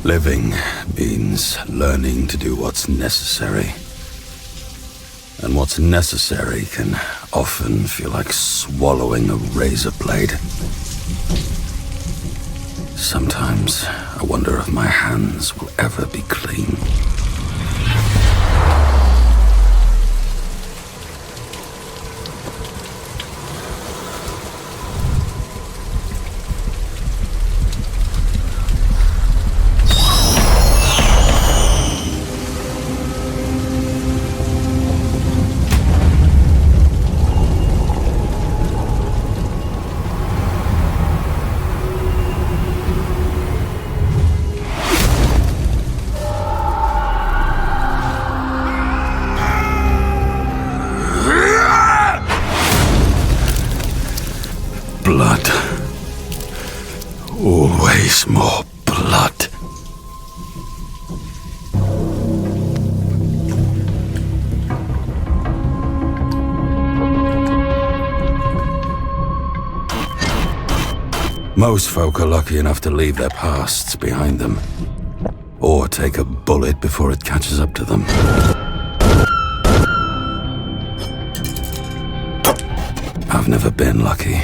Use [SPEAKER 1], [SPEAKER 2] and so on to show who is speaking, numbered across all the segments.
[SPEAKER 1] Living means learning to do what's necessary. And what's necessary can often feel like swallowing a razor blade. Sometimes I wonder if my hands will ever be clean. Blood. Always more blood. Most folk are lucky enough to leave their pasts behind them, or take a bullet before it catches up to them. I've never been lucky.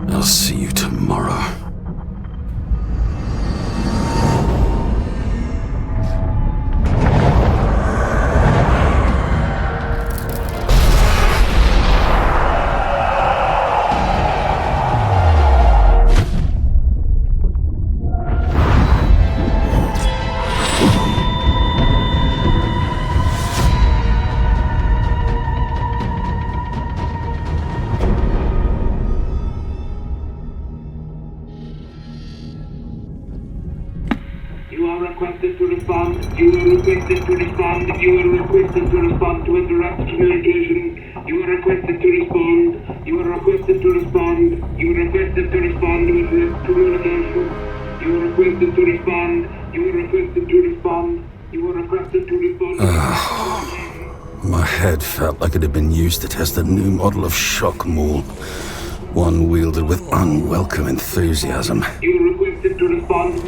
[SPEAKER 1] I'll see you tomorrow.
[SPEAKER 2] Requested to respond. You are requested to respond. You are requested to respond to interrupt communication. You are requested to respond. You are requested to respond. You are requested to respond to interrupt communication. You are requested to respond. You are requested to respond. You are requested to respond.
[SPEAKER 1] My head felt like it had been used to test a new model of shock maul. One wielded with unwelcome enthusiasm.
[SPEAKER 2] You are requested to respond.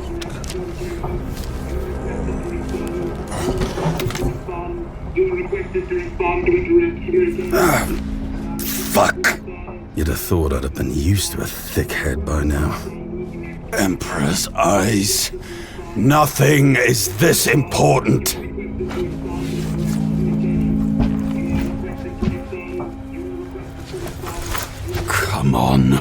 [SPEAKER 2] You are requested to respond to interrupt communication.
[SPEAKER 1] Fuck! You'd have thought I'd have been used to a thick head by now. Emperor's eyes. Nothing is this important. Come on.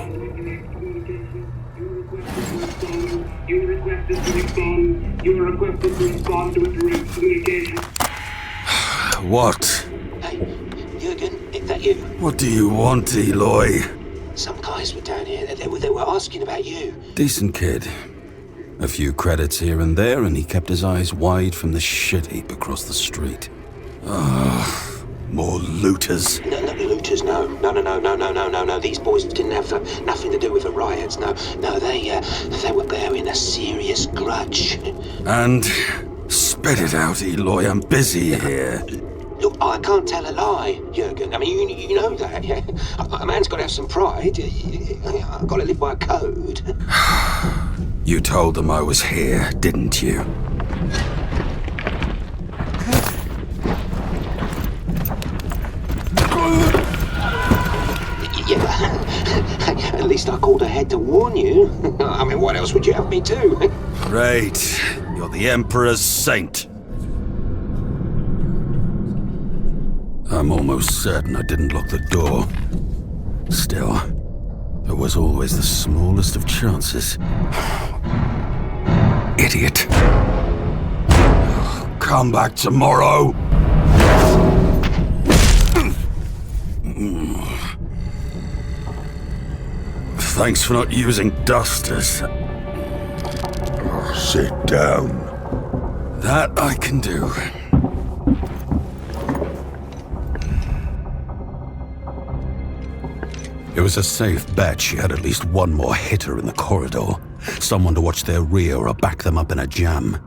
[SPEAKER 2] You are requested to respond. You are requested to respond to interrupt communication.
[SPEAKER 1] What?
[SPEAKER 3] Hey, Jürgen, is that you?
[SPEAKER 1] What do you want, Eloy?
[SPEAKER 3] Some guys were down here. They were asking about you.
[SPEAKER 1] Decent kid. A few credits here and there, and he kept his eyes wide from the shit heap across the street. More looters.
[SPEAKER 3] No, looters, no. No. These boys didn't have nothing to do with the riots. No, they were bearing a serious grudge.
[SPEAKER 1] And spit it out, Eloy. I'm busy here.
[SPEAKER 3] Look, I can't tell a lie, Jürgen. I mean, you know that, yeah? A man's got to have some pride. I've got to live by a code.
[SPEAKER 1] You told them I was here, didn't you?
[SPEAKER 3] Yeah, at least I called ahead to warn you. I mean, what else would you have me do?
[SPEAKER 1] Great. You're the Emperor's saint. I'm almost certain I didn't lock the door. Still, there was always the smallest of chances. Idiot. Come back tomorrow. Thanks for not using dusters. Sit down. That I can do. It was a safe bet she had at least one more hitter in the corridor. Someone to watch their rear or back them up in a jam.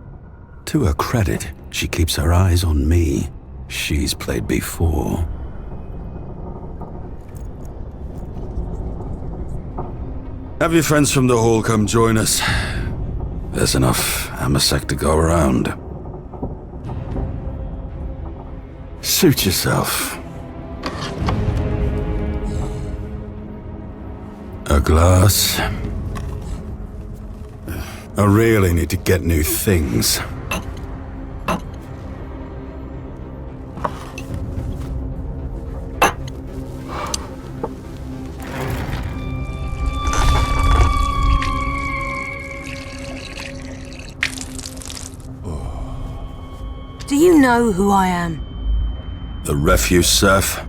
[SPEAKER 1] To her credit, she keeps her eyes on me. She's played before. Have your friends from the hall come join us. There's enough Amasek to go around. Suit yourself. A glass. I really need to get new things.
[SPEAKER 4] Do you know who I am?
[SPEAKER 1] The refuse serf?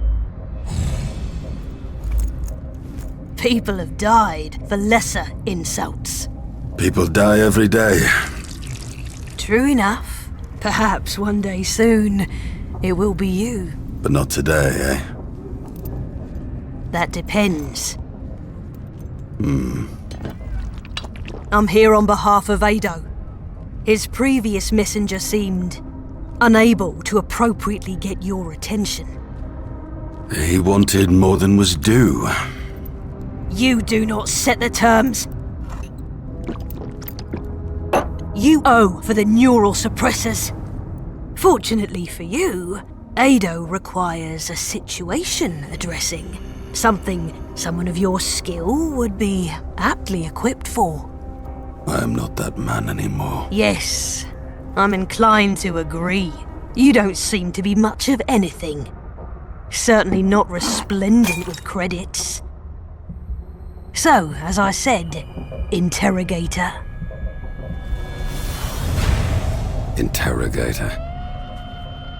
[SPEAKER 4] People have died for lesser insults.
[SPEAKER 1] People die every day.
[SPEAKER 4] True enough. Perhaps one day soon, it will be you.
[SPEAKER 1] But not today, eh?
[SPEAKER 4] That depends. I'm here on behalf of Ado. His previous messenger seemed unable to appropriately get your attention.
[SPEAKER 1] He wanted more than was due.
[SPEAKER 4] You do not set the terms. You owe for the neural suppressors. Fortunately for you, Ado requires a situation addressing. Something someone of your skill would be aptly equipped for.
[SPEAKER 1] I am not that man anymore.
[SPEAKER 4] Yes, I'm inclined to agree. You don't seem to be much of anything. Certainly not resplendent with credits. So, as I said, Interrogator.
[SPEAKER 1] Interrogator.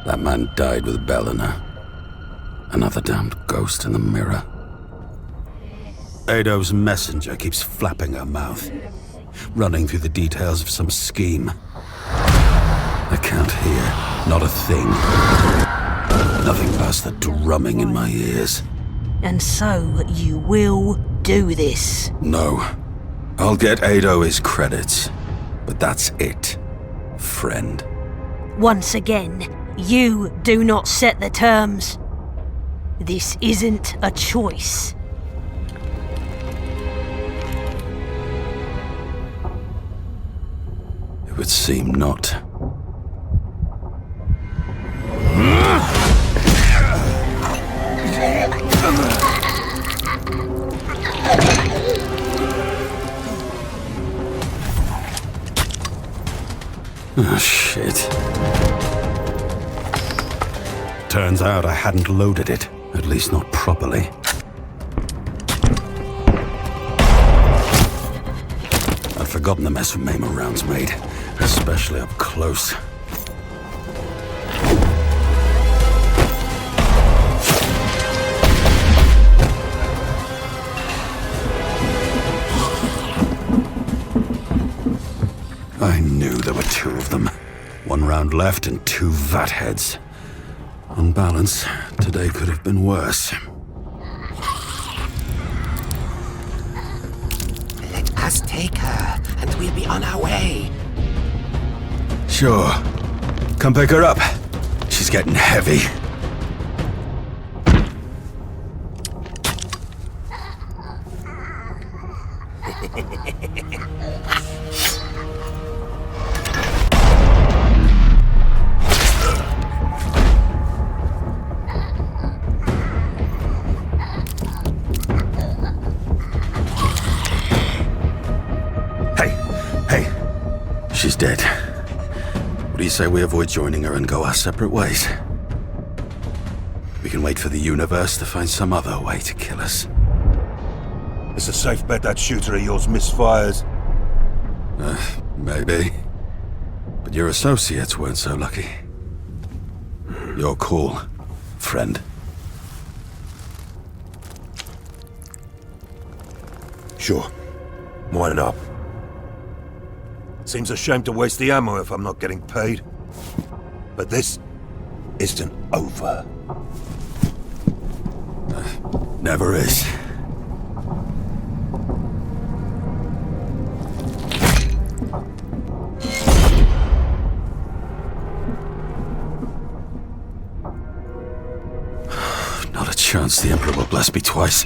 [SPEAKER 1] That man died with Bellina. Another damned ghost in the mirror. Ado's messenger keeps flapping her mouth, running through the details of some scheme. I can't hear, not a thing. Nothing past the drumming in my ears.
[SPEAKER 4] And so you will do this.
[SPEAKER 1] No. I'll get Ado his credits. But that's it, friend.
[SPEAKER 4] Once again, you do not set the terms. This isn't a choice.
[SPEAKER 1] It would seem not. Oh, shit. Turns out I hadn't loaded it, at least not properly. I'd forgotten the mess Mama rounds made, especially up close. I knew there were two of them. One round left and two vat heads. On balance, today could have been worse.
[SPEAKER 3] Let us take her, and we'll be on our way.
[SPEAKER 1] Sure. Come pick her up. She's getting heavy. She's dead. What do you say we avoid joining her and go our separate ways? We can wait for the universe to find some other way to kill us.
[SPEAKER 5] It's a safe bet that shooter of yours misfires.
[SPEAKER 1] Maybe. But your associates weren't so lucky. Your call, friend.
[SPEAKER 5] Sure. Winding up. Seems a shame to waste the ammo if I'm not getting paid. But this isn't over.
[SPEAKER 1] Never is. Not a chance the Emperor will bless me twice.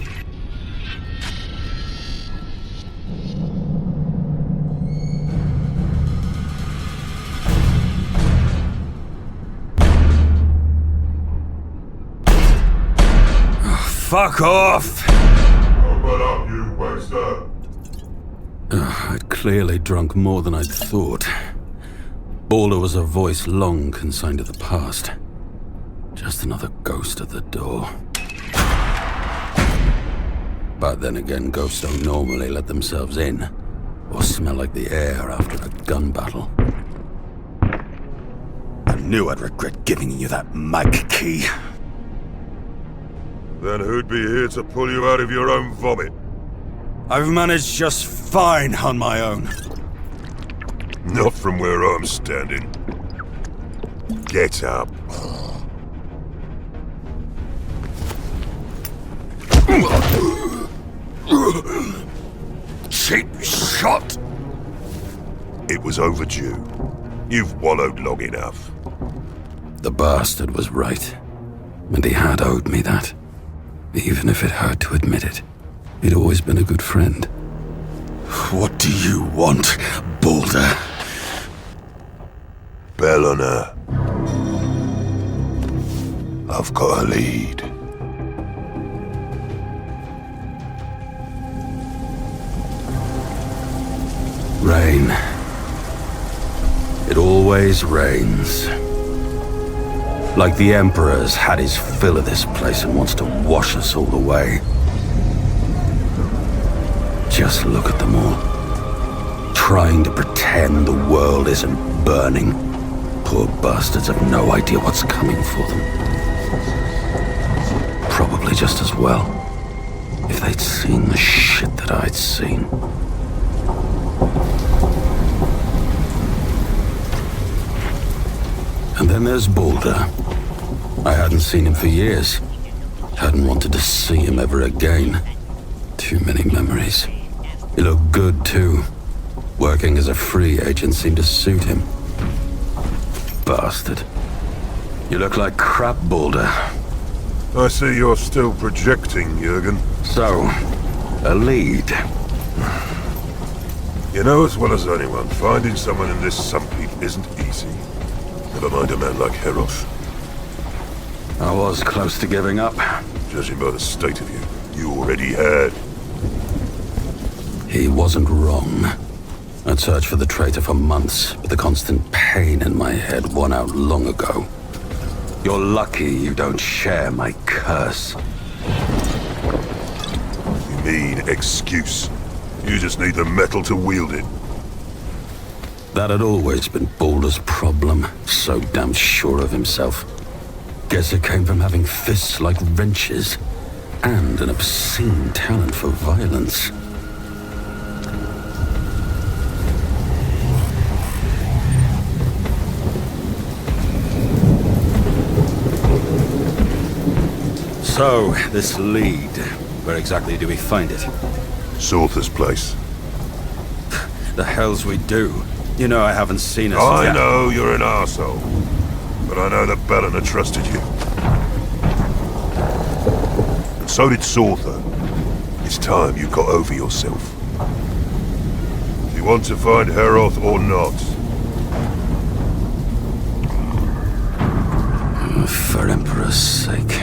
[SPEAKER 1] Fuck off!
[SPEAKER 5] Open up, you waster!
[SPEAKER 1] I'd clearly drunk more than I'd thought. Balder was a voice long consigned to the past. Just another ghost at the door. But then again, ghosts don't normally let themselves in, or smell like the air after a gun battle. I knew I'd regret giving you that mag key.
[SPEAKER 5] Then who'd be here to pull you out of your own vomit?
[SPEAKER 1] I've managed just fine on my own.
[SPEAKER 5] Not from where I'm standing. Get up.
[SPEAKER 1] Cheap shot!
[SPEAKER 5] It was overdue. You've wallowed long enough.
[SPEAKER 1] The bastard was right. And he had owed me that. Even if it hurt to admit it. He'd always been a good friend. What do you want, Balder?
[SPEAKER 5] Bellona. I've got a lead.
[SPEAKER 1] Rain. It always rains. Like the Emperor's had his fill of this place and wants to wash us all away. Just look at them all. Trying to pretend the world isn't burning. Poor bastards have no idea what's coming for them. Probably just as well, if they'd seen the shit that I'd seen. And then there's Balder. I hadn't seen him for years. Hadn't wanted to see him ever again. Too many memories. He looked good too. Working as a free agent seemed to suit him. Bastard. You look like crap, Balder.
[SPEAKER 5] I see you're still projecting, Jurgen.
[SPEAKER 1] So, a lead.
[SPEAKER 5] You know as well as anyone, finding someone in this sumpheap isn't easy. Never mind a man like Heroth.
[SPEAKER 1] I was close to giving up.
[SPEAKER 5] Judging by the state of you, you already had.
[SPEAKER 1] He wasn't wrong. I'd searched for the traitor for months, but the constant pain in my head won out long ago. You're lucky you don't share my curse.
[SPEAKER 5] You mean excuse. You just need the metal to wield it.
[SPEAKER 1] That had always been Balder's problem. So damn sure of himself. Guess it came from having fists like wrenches. And an obscene talent for violence. So, this lead, where exactly do we find it?
[SPEAKER 5] Sorther's place.
[SPEAKER 1] The hells we do. You know I haven't seen us.
[SPEAKER 5] I know you're an arsehole, but I know that Bellona trusted you. And so did Sorther. It's time you got over yourself. Do you want to find Heroth or not?
[SPEAKER 1] For Emperor's sake.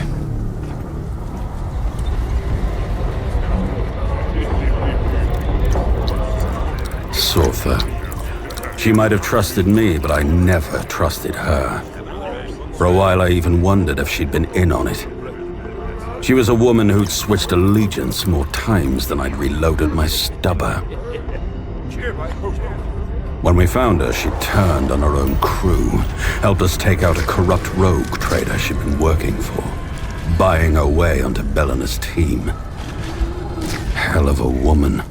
[SPEAKER 1] Sorther. She might have trusted me, but I never trusted her. For a while I even wondered if she'd been in on it. She was a woman who'd switched allegiance more times than I'd reloaded my stubber. When we found her, she turned on her own crew, helped us take out a corrupt rogue trader she'd been working for, buying her way onto Belena's team. Hell of a woman.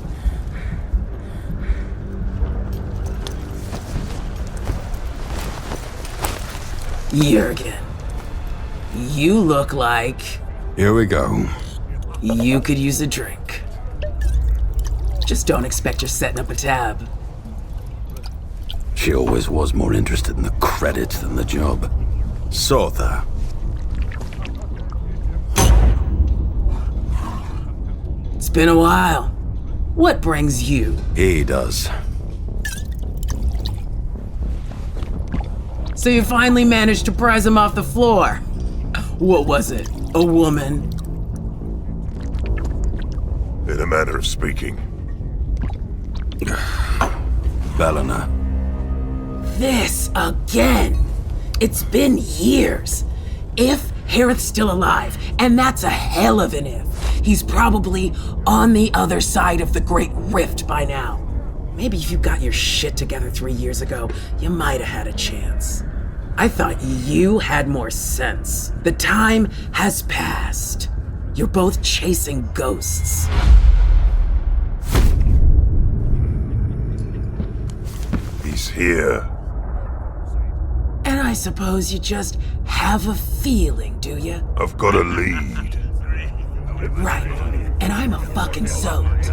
[SPEAKER 6] Jurgen, you look like
[SPEAKER 1] Here we go.
[SPEAKER 6] you could use a drink. Just don't expect you're setting up a tab.
[SPEAKER 1] She always was more interested in the credits than the job. Sortha.
[SPEAKER 6] It's been a while. What brings you?
[SPEAKER 1] He does.
[SPEAKER 6] So you finally managed to prise him off the floor. What was it? A woman?
[SPEAKER 5] In a manner of speaking.
[SPEAKER 1] Belena.
[SPEAKER 6] This again. It's been years. If Harith's still alive, and that's a hell of an if, he's probably on the other side of the Great Rift by now. Maybe if you got your shit together 3 years ago, you might have had a chance. I thought you had more sense. The time has passed. You're both chasing ghosts.
[SPEAKER 5] He's here.
[SPEAKER 6] And I suppose you just have a feeling, do you?
[SPEAKER 5] I've got a lead.
[SPEAKER 6] Right. And I'm a fucking soaked.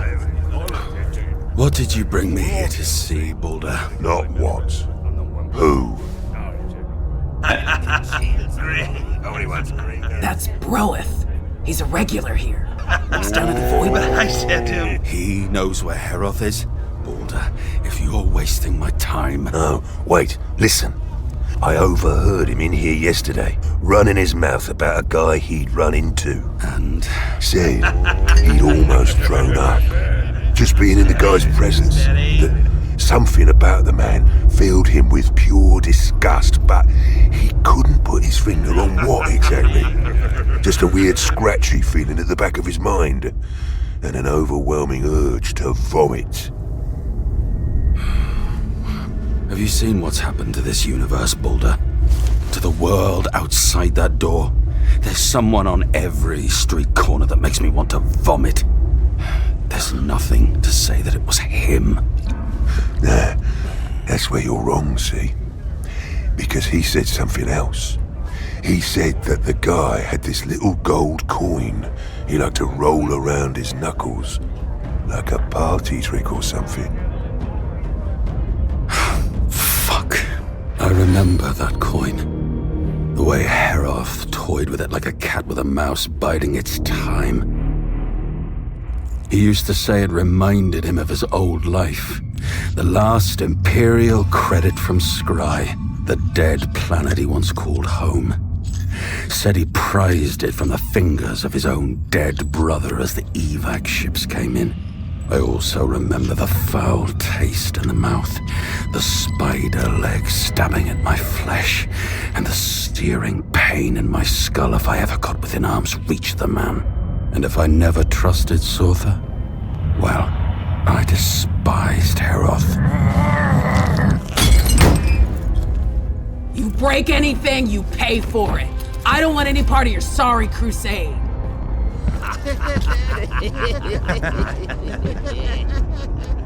[SPEAKER 1] What did you bring me here to see, Boulder?
[SPEAKER 5] Not what. Who?
[SPEAKER 6] That's Broeth. He's a regular here. He's down at the Void.
[SPEAKER 7] I said to him.
[SPEAKER 1] He knows where Heroth is? Boulder, if you're wasting my time...
[SPEAKER 8] No, wait, listen. I overheard him in here yesterday, running his mouth about a guy he'd run into.
[SPEAKER 1] And...
[SPEAKER 8] Said he'd almost thrown up. Just being in the guy's presence. Something about the man filled him with pure disgust, but he couldn't put his finger on what exactly. Just a weird scratchy feeling at the back of his mind, and an overwhelming urge to vomit.
[SPEAKER 1] have you seen what's happened to this universe, Boulder? To the world outside that door? There's someone on every street corner that makes me want to vomit. There's nothing to say that it was him.
[SPEAKER 8] Nah, that's where you're wrong, see? Because he said something else. He said that the guy had this little gold coin he liked to roll around his knuckles, like a party trick or something.
[SPEAKER 1] Fuck. I remember that coin. The way Heroth toyed with it like a cat with a mouse biding its time. He used to say it reminded him of his old life. The last Imperial credit from Scry, the dead planet he once called home. Said he prized it from the fingers of his own dead brother as the evac ships came in. I also remember the foul taste in the mouth, the spider legs stabbing at my flesh, and the searing pain in my skull if I ever got within arm's reach of the man. And if I never trusted Sortha, well, I despised Heroth.
[SPEAKER 6] You break anything, you pay for it. I don't want any part of your sorry crusade.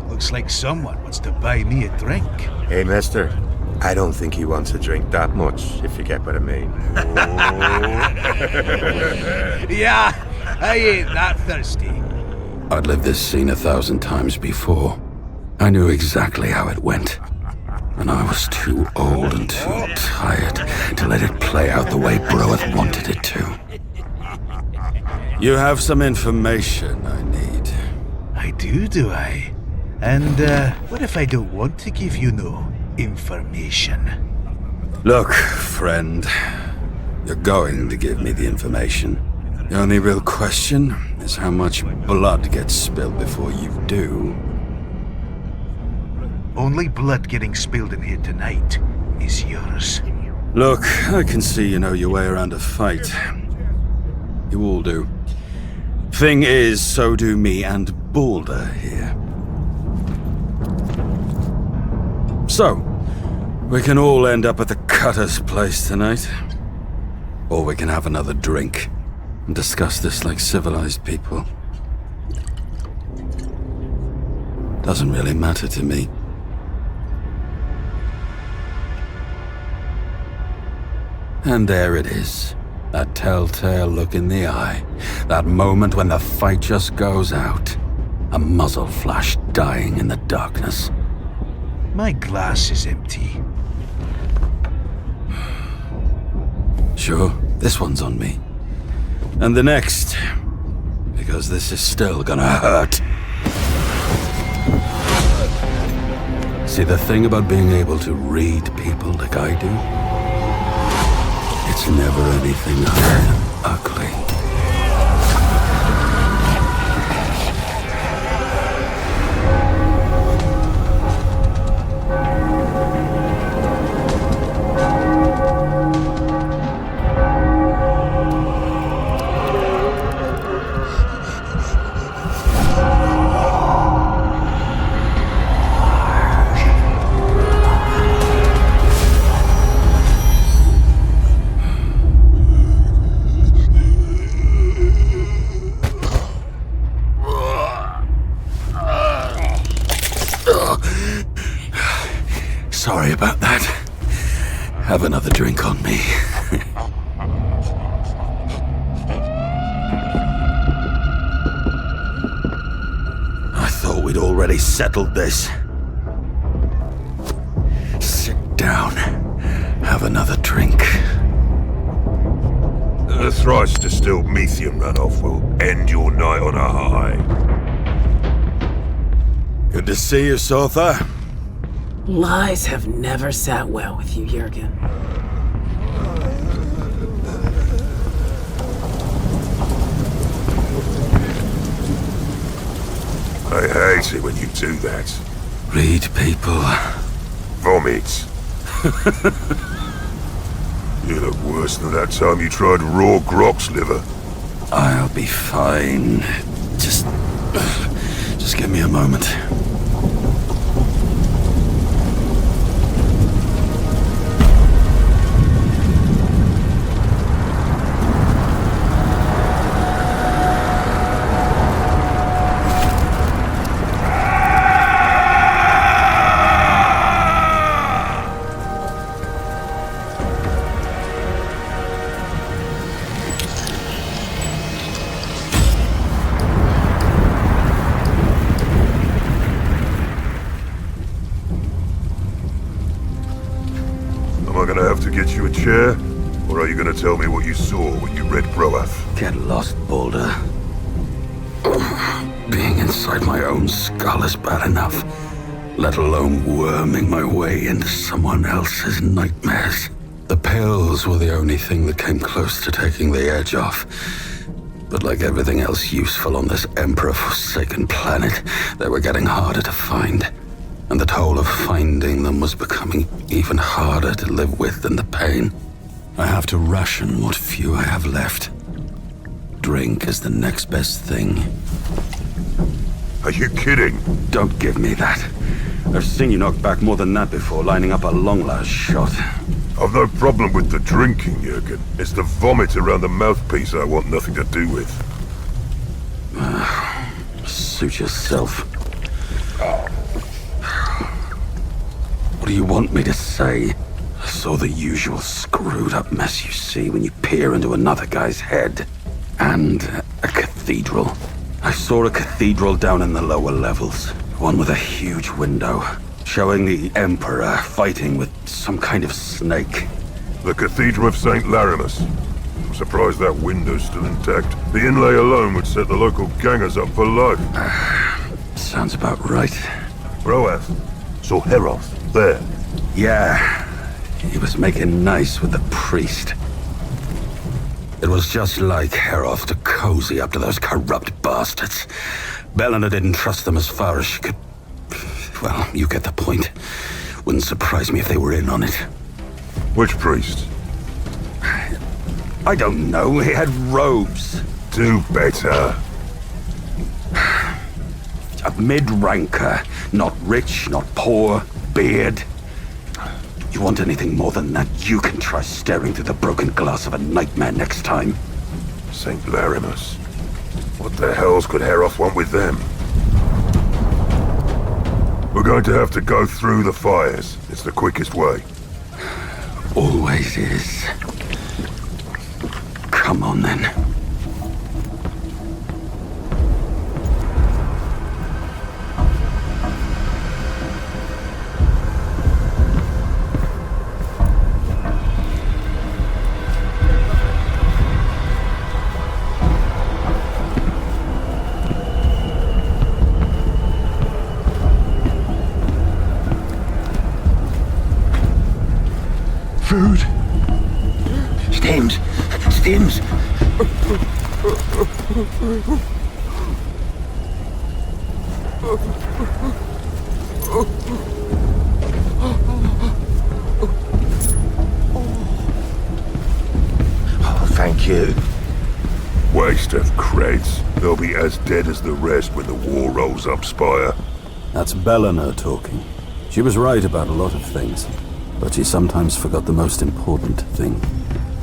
[SPEAKER 7] Looks like someone wants to buy me a drink.
[SPEAKER 9] Hey, mister. I don't think he wants to drink that much, if you get what I mean.
[SPEAKER 7] Yeah, I ain't that thirsty.
[SPEAKER 1] I'd lived this scene 1,000 times before. I knew exactly how it went. And I was too old and too tired to let it play out the way Broeth wanted it to. You have some information I need.
[SPEAKER 7] I do I? And, what if I don't want to give you no information?
[SPEAKER 1] Look, friend. You're going to give me the information. The only real question is how much blood gets spilled before you do.
[SPEAKER 7] only blood getting spilled in here tonight is yours.
[SPEAKER 1] Look, I can see you know your way around a fight. You all do. Thing is, so do me and Balder here. So, we can all end up at the Cutter's place tonight. Or we can have another drink and discuss this like civilized people. Doesn't really matter to me. And there it is. That telltale look in the eye. That moment when the fight just goes out. A muzzle flash dying in the darkness.
[SPEAKER 7] My glass is empty.
[SPEAKER 1] Sure, this one's on me. And the next. Because this is still gonna hurt. See, the thing about being able to read people like I do? It's never anything other than ugly. Sorry about that. Have another drink on me. I thought we'd already settled this. Sit down. Have another drink.
[SPEAKER 5] The thrice distilled methium runoff will end your night on a high.
[SPEAKER 1] Good to see you, Sotha.
[SPEAKER 6] Lies have never sat well with you, Jurgen.
[SPEAKER 5] I hate it when you do that.
[SPEAKER 1] Read people.
[SPEAKER 5] Vomit. You look worse than that time you tried raw Grok's liver.
[SPEAKER 1] I'll be fine. Just give me a moment.
[SPEAKER 5] Chair? Or are you going to tell me what you saw when you read Broath?
[SPEAKER 1] Get lost, Balder. Being inside my own skull is bad enough, let alone worming my way into someone else's nightmares. The pills were the only thing that came close to taking the edge off. But like everything else useful on this Emperor-forsaken planet, they were getting harder to find. And the toll of finding them was becoming even harder to live with than the pain. I have to ration what few I have left. Drink is the next best thing.
[SPEAKER 5] Are you kidding?
[SPEAKER 1] Don't give me that. I've seen you knock back more than that before, lining up a long-last shot.
[SPEAKER 5] I've no problem with the drinking, Jurgen. It's the vomit around the mouthpiece I want nothing to do with.
[SPEAKER 1] Suit yourself. What do you want me to say? I saw the usual screwed up mess you see when you peer into another guy's head. And a cathedral. I saw a cathedral down in the lower levels. One with a huge window, showing the Emperor fighting with some kind of snake.
[SPEAKER 5] The Cathedral of St. Larimus. I'm surprised that window's still intact. The inlay alone would set the local gangers up for life.
[SPEAKER 1] Sounds about right.
[SPEAKER 5] Broath saw Heroth there.
[SPEAKER 1] Yeah, he was making nice with the priest. It was just like Heroth to cozy up to those corrupt bastards. Belena didn't trust them as far as she could... Well, you get the point. Wouldn't surprise me if they were in on it.
[SPEAKER 5] Which priest?
[SPEAKER 1] I don't know, he had robes.
[SPEAKER 5] Do better.
[SPEAKER 1] A mid-ranker. Not rich, not poor. Beard. You want anything more than that, you can try staring through the broken glass of a nightmare next time.
[SPEAKER 5] St. Larimus. What the hells could Heroth want with them? We're going to have to go through the fires. It's the quickest way.
[SPEAKER 1] Always is. Come on, then.
[SPEAKER 8] Food. Stems. Oh, thank you.
[SPEAKER 5] Waste of creds. They'll be as dead as the rest when the war rolls up Spire.
[SPEAKER 1] That's Belena talking. She was right about a lot of things, but she sometimes forgot the most important thing.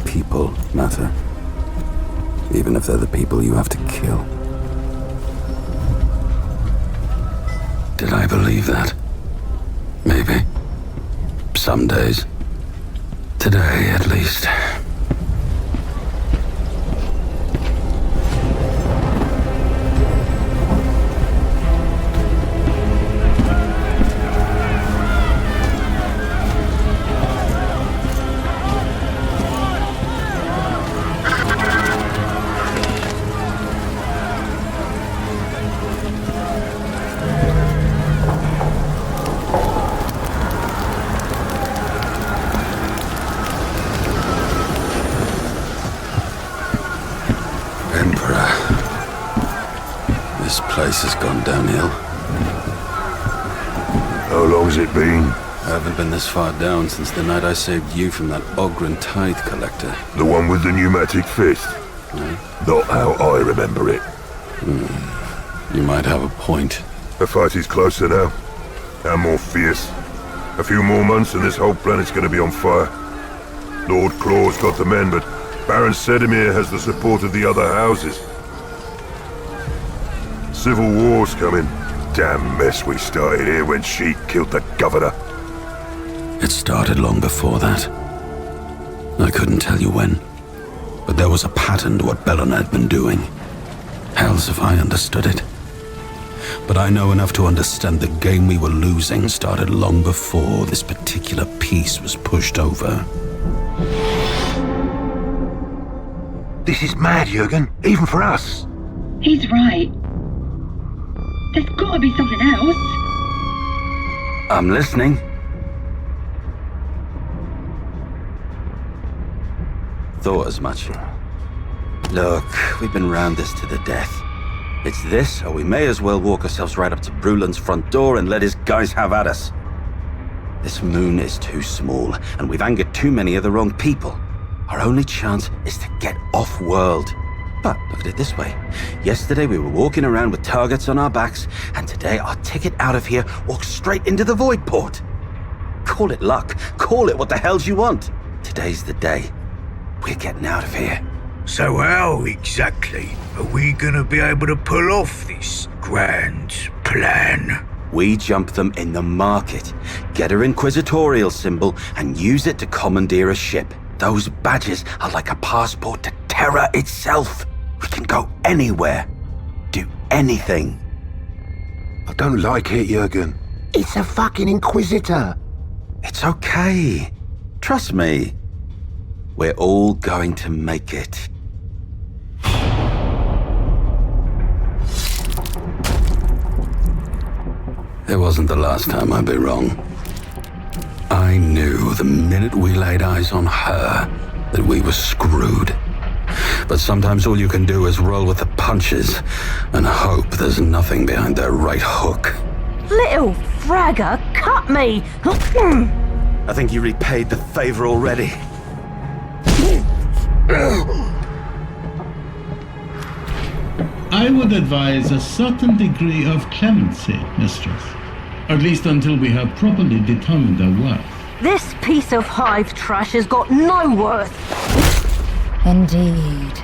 [SPEAKER 1] People matter. Even if they're the people you have to kill. Did I believe that? Maybe. Some days. Today, at least. This place has gone downhill.
[SPEAKER 5] How long's it been?
[SPEAKER 1] I haven't been this far down since the night I saved you from that Ogren tithe collector.
[SPEAKER 5] The one with the pneumatic fist? Not how I remember it.
[SPEAKER 1] You might have a point.
[SPEAKER 5] The fight is closer now, and more fierce. A few more months and this whole planet's gonna be on fire. Lord Claw's got the men, but Baron Sedimir has the support of the other houses. Civil war's coming. Damn mess we started here when she killed the governor.
[SPEAKER 1] It started long before that. I couldn't tell you when, but there was a pattern to what Belena had been doing. Hells if I understood it. But I know enough to understand the game we were losing started long before this particular piece was pushed over.
[SPEAKER 8] This is mad, Jürgen, even for us.
[SPEAKER 10] He's right. There's gotta be something else.
[SPEAKER 1] I'm listening. Thought as much. Look, we've been round this to the death. It's this, or we may as well walk ourselves right up to Bruland's front door and let his guys have at us. This moon is too small, and we've angered too many of the wrong people. Our only chance is to get off-world. But look at it this way. Yesterday we were walking around with targets on our backs, and today our ticket out of here walks straight into the void port. Call it luck. Call it what the hells you want. Today's the day. We're getting out of here.
[SPEAKER 7] So how exactly are we gonna be able to pull off this grand plan?
[SPEAKER 1] We jump them in the market, get our inquisitorial symbol, and use it to commandeer a ship. Those badges are like a passport to terror itself. We can go anywhere, do anything.
[SPEAKER 8] I don't like it, Jürgen. It's a fucking Inquisitor.
[SPEAKER 1] It's okay. Trust me. We're all going to make it. It wasn't the last time I'd be wrong. I knew the minute we laid eyes on her that we were screwed. But sometimes all you can do is roll with the punches and hope there's nothing behind their right hook.
[SPEAKER 4] Little fragger cut me!
[SPEAKER 1] I think you repaid the favor already.
[SPEAKER 11] I would advise a certain degree of clemency, mistress. At least until we have properly determined our worth.
[SPEAKER 4] This piece of hive trash has got no worth.
[SPEAKER 12] Indeed.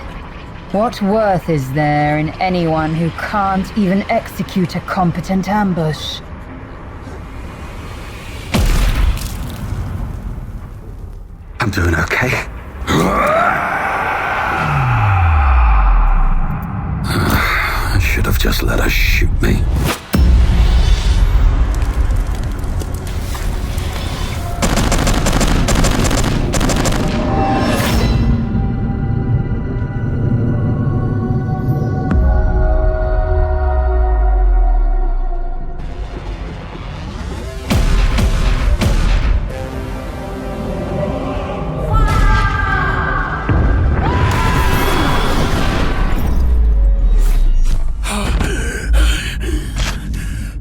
[SPEAKER 12] What worth is there in anyone who can't even execute a competent ambush?
[SPEAKER 1] I'm doing okay. I should have just let her shoot me.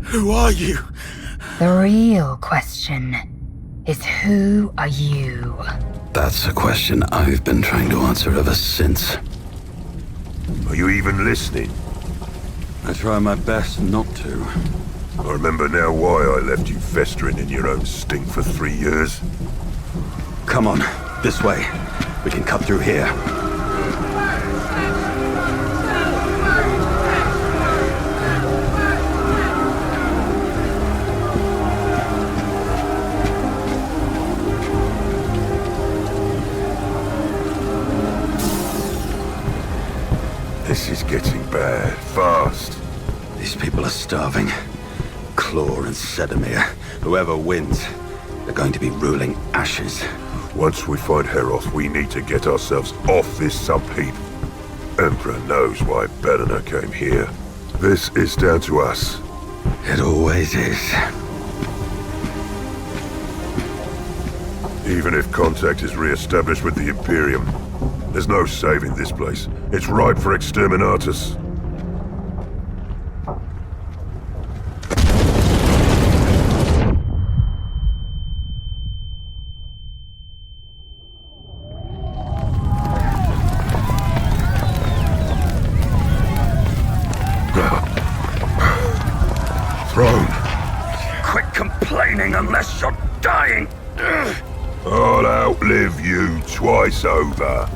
[SPEAKER 1] Who are you?
[SPEAKER 12] The real question is, who are you?
[SPEAKER 1] That's a question I've been trying to answer ever since.
[SPEAKER 5] Are you even listening?
[SPEAKER 1] I try my best not to.
[SPEAKER 5] I remember now why I left you festering in your own stink for 3 years.
[SPEAKER 1] Come on, this way. We can cut through here.
[SPEAKER 5] This is getting bad, fast.
[SPEAKER 1] These people are starving. Claw and Sedimir. Whoever wins, they're going to be ruling ashes.
[SPEAKER 5] Once we find Heroth, we need to get ourselves off this sump heap. Emperor knows why Belena came here. This is down to us.
[SPEAKER 1] It always is.
[SPEAKER 5] Even if contact is re-established with the Imperium, there's no saving this place. It's ripe for exterminatus. Throne.
[SPEAKER 1] Quit complaining unless you're dying.
[SPEAKER 5] I'll outlive you twice over.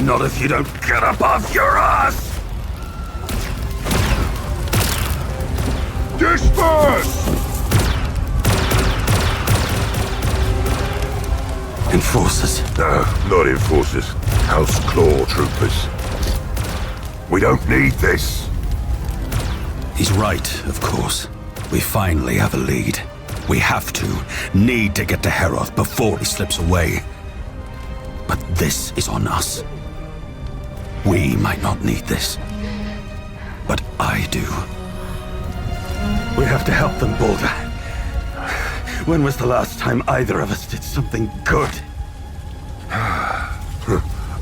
[SPEAKER 1] Not if you don't get up off your ass!
[SPEAKER 5] Disperse!
[SPEAKER 1] Enforcers?
[SPEAKER 5] No, not enforcers. House Claw troopers. We don't need this.
[SPEAKER 1] He's right, of course. We finally have a lead. We have to, need to get to Heroth before he slips away. But this is on us. We might not need this, but I do. We have to help them, Balder. When was the last time either of us did something good?
[SPEAKER 5] A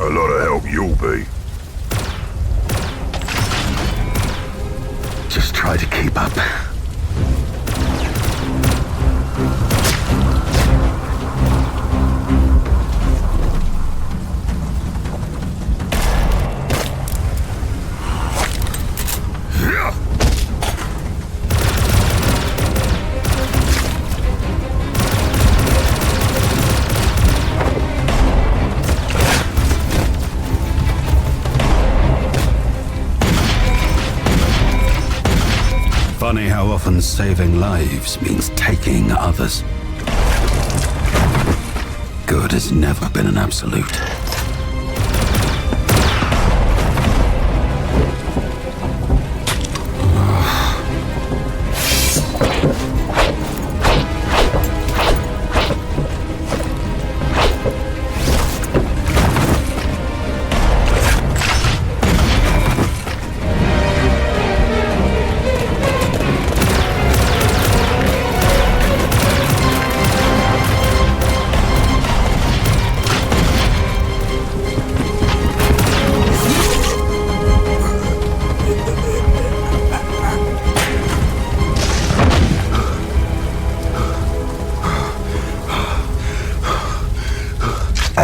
[SPEAKER 5] lot of help you'll be.
[SPEAKER 1] Just try to keep up. Funny how often saving lives means taking others. Good has never been an absolute.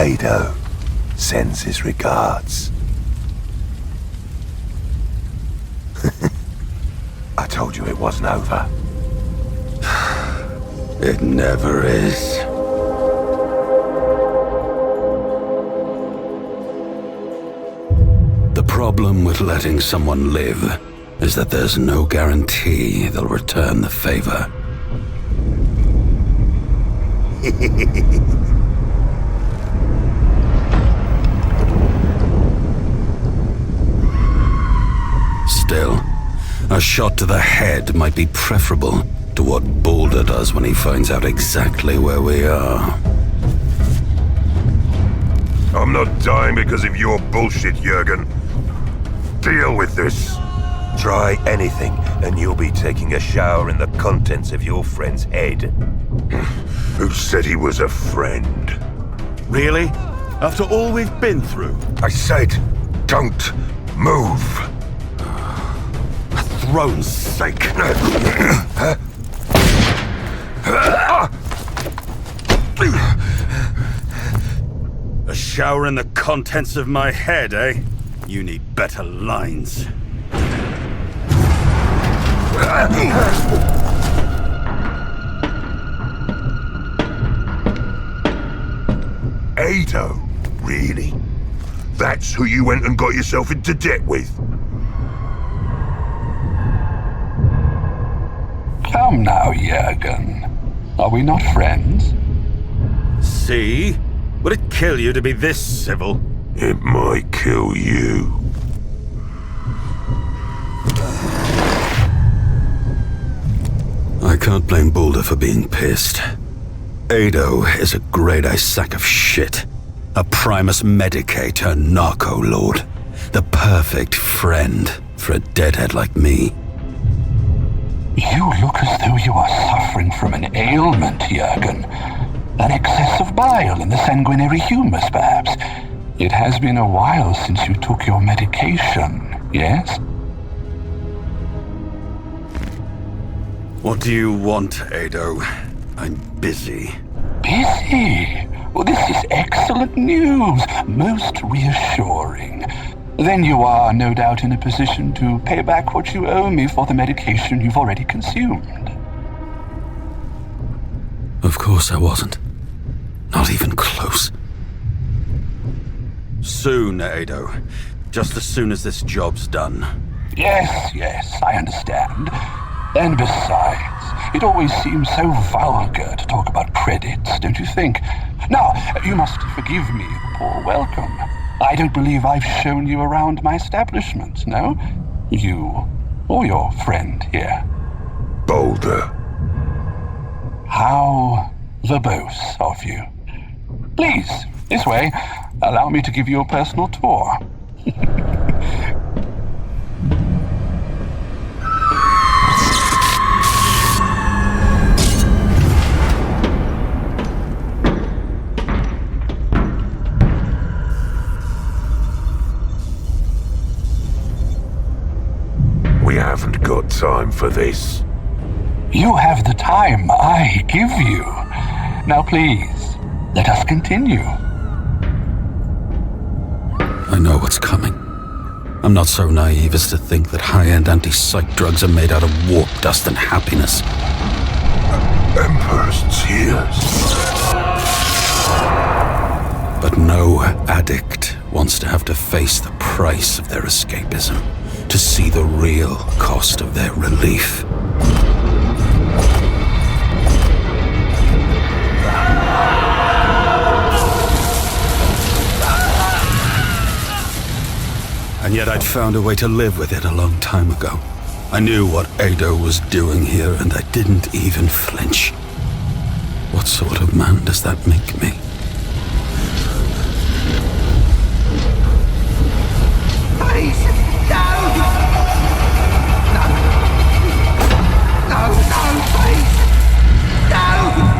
[SPEAKER 8] Ado sends his regards. I told you it wasn't over.
[SPEAKER 1] It never is. The problem with letting someone live is that there's no guarantee they'll return the favor. Still, a shot to the head might be preferable to what Balder does when he finds out exactly where we are.
[SPEAKER 5] I'm not dying because of your bullshit, Jurgen. Deal with this.
[SPEAKER 8] Try anything, and you'll be taking a shower in the contents of your friend's head.
[SPEAKER 5] Who said he was a friend?
[SPEAKER 13] Really? After all we've been through?
[SPEAKER 5] I said, don't move.
[SPEAKER 13] For throne's sake. A shower in the contents of my head, eh? You need better lines.
[SPEAKER 5] Ado? Really? That's who you went and got yourself into debt with?
[SPEAKER 14] Come now, Jurgen. Are we not friends?
[SPEAKER 13] See? Would it kill you to be this civil?
[SPEAKER 5] It might kill you.
[SPEAKER 1] I can't blame Balder for being pissed. Ado is a grade-A sack of shit. A primus medicae turned narco-lord. The perfect friend for a deadhead like me.
[SPEAKER 14] You look as though you are suffering from an ailment, Jurgen. An excess of bile in the sanguinary humus, perhaps. It has been a while since you took your medication, yes?
[SPEAKER 1] What do you want, Ado? I'm busy.
[SPEAKER 14] Busy? Well, this is excellent news. Most reassuring. Then you are no doubt in a position to pay back what you owe me for the medication you've already consumed.
[SPEAKER 1] Of course I wasn't. Not even close.
[SPEAKER 13] Soon, Ado. Just as soon as this job's done.
[SPEAKER 14] Yes, I understand. And besides, it always seems so vulgar to talk about credits, don't you think? Now, you must forgive me the poor welcome. I don't believe I've shown you around my establishment, no? You, or your friend here.
[SPEAKER 5] Balder.
[SPEAKER 14] How verbose of you. Please, this way. Allow me to give you a personal tour.
[SPEAKER 5] We haven't got time for this.
[SPEAKER 14] You have the time I give you. Now please, let us continue.
[SPEAKER 1] I know what's coming. I'm not so naive as to think that high-end anti-psych drugs are made out of warp dust and happiness.
[SPEAKER 5] Emperor's tears.
[SPEAKER 1] But no addict wants to have to face the price of their escapism, to see the real cost of their relief. And yet I'd found a way to live with it a long time ago. I knew what Ado was doing here, and I didn't even flinch. What sort of man does that make me?
[SPEAKER 15] Please, no! No, please! No!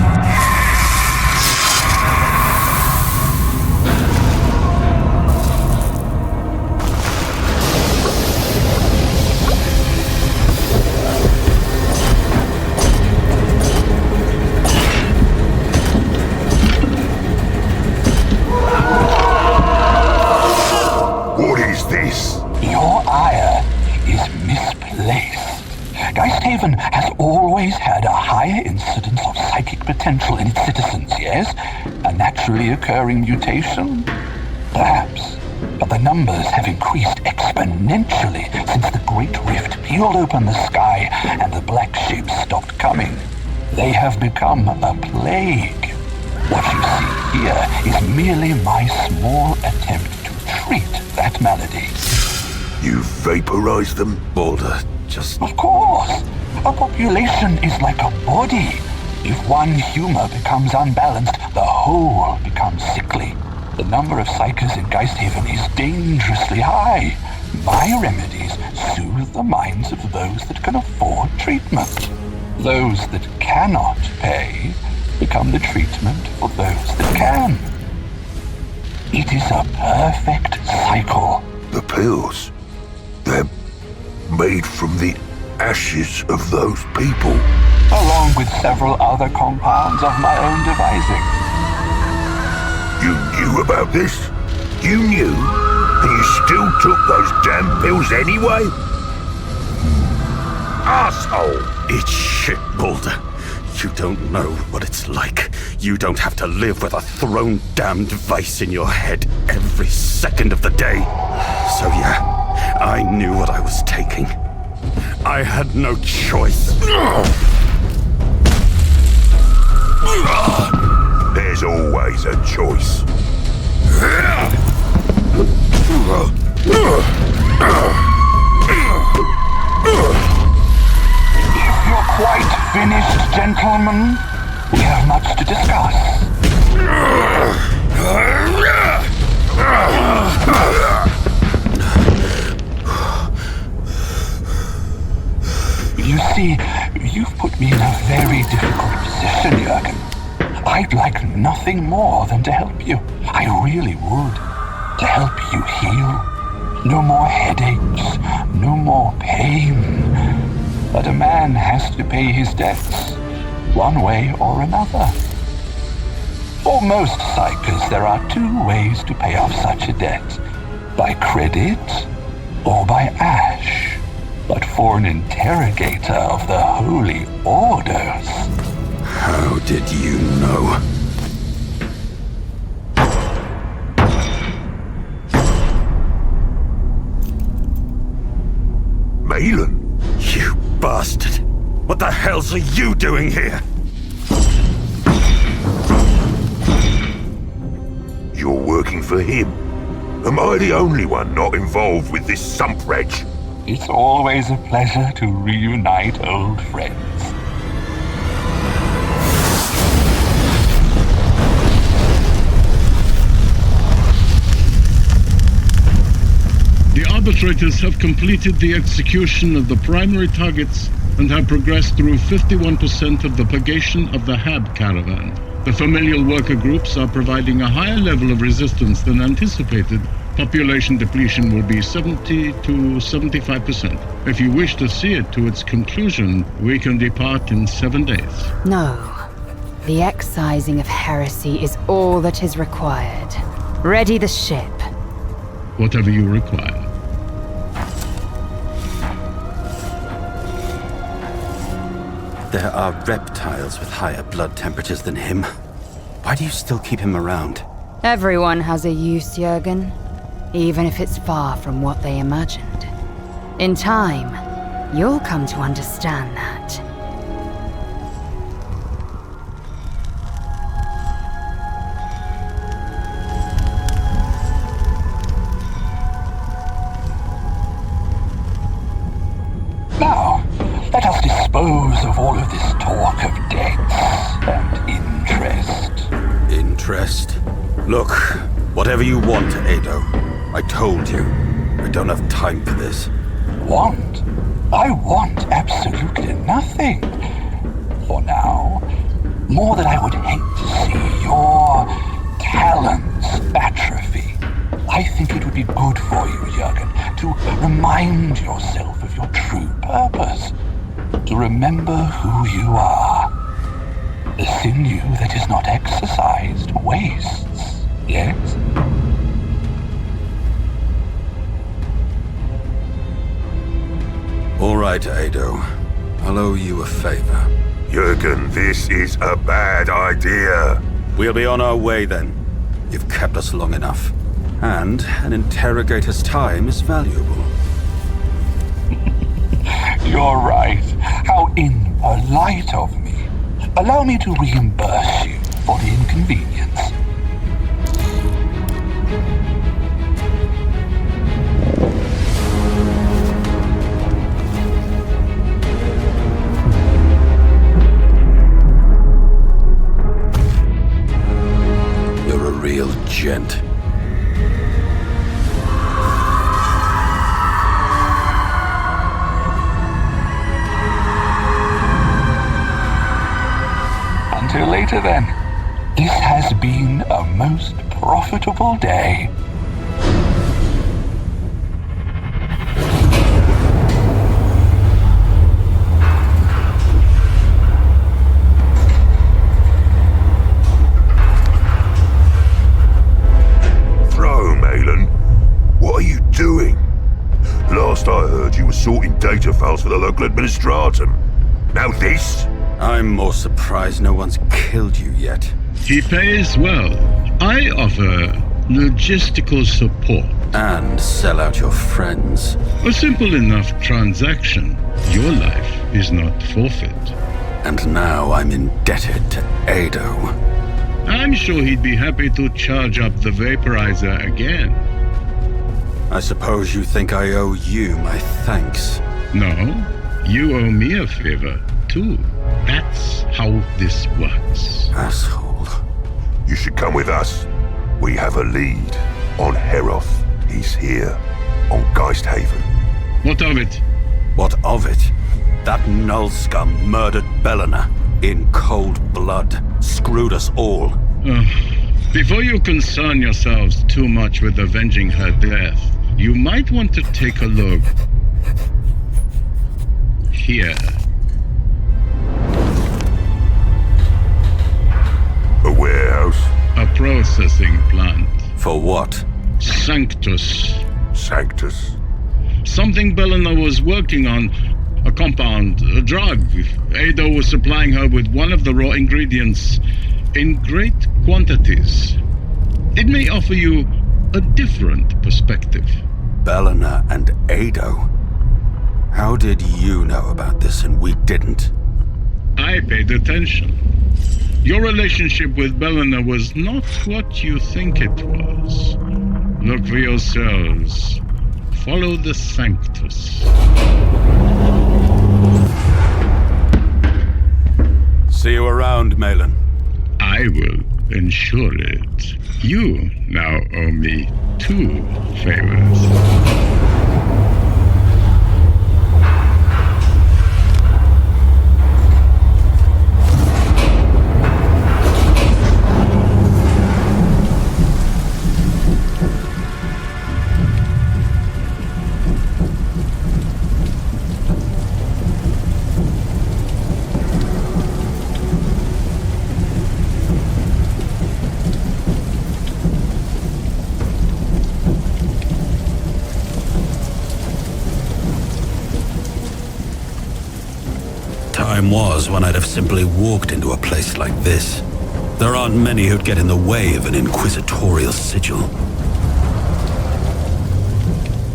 [SPEAKER 14] Geisthaven has always had a higher incidence of psychic potential in its citizens, yes? A naturally occurring mutation? Perhaps. But the numbers have increased exponentially since the Great Rift peeled open the sky and the black ships stopped coming. They have become a plague. What you see here is merely my small attempt to treat that malady.
[SPEAKER 8] You vaporized them?
[SPEAKER 1] Balder, just...
[SPEAKER 14] Of course! A population is like a body. If one humor becomes unbalanced, the whole becomes sickly. The number of psychers in Geisthaven is dangerously high. My remedies soothe the minds of those that can afford treatment. Those that cannot pay become the treatment for those that can. It is a perfect cycle.
[SPEAKER 8] The pills? They're made from the ashes of those people.
[SPEAKER 14] Along with several other compounds of my own devising.
[SPEAKER 8] You knew about this? You knew? And you still took those damn pills anyway? Asshole!
[SPEAKER 13] Eat shit, Balder. You don't know what it's like. You don't have to live with a thrown-damned vice in your head every second of the day. So yeah, I knew what I was taking. I had no choice.
[SPEAKER 8] There's always a choice.
[SPEAKER 14] If you're quite finished, gentlemen, we have much to discuss. You see, you've put me in a very difficult position, Jürgen. I'd like nothing more than to help you. I really would. To help you heal. No more headaches, no more pain. But a man has to pay his debts, one way or another. For most psychers, there are two ways to pay off such a debt. By credit or by ash. But for an interrogator of the Holy Orders...
[SPEAKER 13] How did you know?
[SPEAKER 8] Malin?
[SPEAKER 13] You bastard! What the hell's are you doing here?
[SPEAKER 8] You're working for him. Am I the only one not involved with this sump wretch?
[SPEAKER 14] It's always a pleasure to reunite old friends.
[SPEAKER 11] The arbitrators have completed the execution of the primary targets and have progressed through 51% of the purgation of the Hab caravan. The familial worker groups are providing a higher level of resistance than anticipated. Population depletion will be 70 to 75%. If you wish to see it to its conclusion, we can depart in 7 days.
[SPEAKER 12] No. The excising of heresy is all that is required. Ready the ship.
[SPEAKER 11] Whatever you require.
[SPEAKER 13] There are reptiles with higher blood temperatures than him. Why do you still keep him around?
[SPEAKER 12] Everyone has a use, Jürgen. Even if it's far from what they imagined. In time, you'll come to understand that.
[SPEAKER 14] Now, let us dispose of all of this talk of debts and interest.
[SPEAKER 13] Interest? Look, whatever you want, Ado. I told you, I don't have time for this.
[SPEAKER 14] Want? I want absolutely nothing. For now, more than I would hate to see your talents atrophy. I think it would be good for you, Jürgen, to remind yourself of your true purpose. To remember who you are. The sinew that is not exercised wastes, yes?
[SPEAKER 13] All right, Ado. I'll owe you a favor.
[SPEAKER 5] Jürgen, this is a bad idea.
[SPEAKER 13] We'll be on our way then. You've kept us long enough. And an interrogator's time is valuable.
[SPEAKER 14] You're right. How impolite of me. Allow me to reimburse you for the inconvenience.
[SPEAKER 13] You're a real gent.
[SPEAKER 14] Until later then, this has been a most profitable day.
[SPEAKER 5] Throw, Malin. What are you doing? Last I heard, you were sorting data files for the local administratum. Now this?
[SPEAKER 13] I'm more surprised no one's killed you yet.
[SPEAKER 11] He pays well. I offer logistical support.
[SPEAKER 13] And sell out your friends.
[SPEAKER 11] A simple enough transaction. Your life is not forfeit.
[SPEAKER 13] And now I'm indebted to Ado.
[SPEAKER 11] I'm sure he'd be happy to charge up the vaporizer again.
[SPEAKER 13] I suppose you think I owe you my thanks.
[SPEAKER 11] No, you owe me a favor, too. That's how this works.
[SPEAKER 13] Asshole.
[SPEAKER 5] You should come with us. We have a lead on Heroth. He's here on Geisthaven.
[SPEAKER 11] What of it?
[SPEAKER 13] What of it? That null scum murdered Belena in cold blood. Screwed us all.
[SPEAKER 11] Before you concern yourselves too much with avenging her death, you might want to take a look here.
[SPEAKER 5] A warehouse?
[SPEAKER 11] A processing plant.
[SPEAKER 13] For what?
[SPEAKER 11] Sanctus.
[SPEAKER 5] Sanctus?
[SPEAKER 11] Something Belena was working on. A compound, a drug. Ado was supplying her with one of the raw ingredients in great quantities. It may offer you a different perspective.
[SPEAKER 13] Belena and Ado? How did you know about this and we didn't?
[SPEAKER 11] I paid attention. Your relationship with Belena was not what you think it was. Look for yourselves. Follow the Sanctus.
[SPEAKER 13] See you around, Malin.
[SPEAKER 11] I will ensure it. You now owe me 2 favors.
[SPEAKER 1] Time was when I'd have simply walked into a place like this. There aren't many who'd get in the way of an inquisitorial sigil.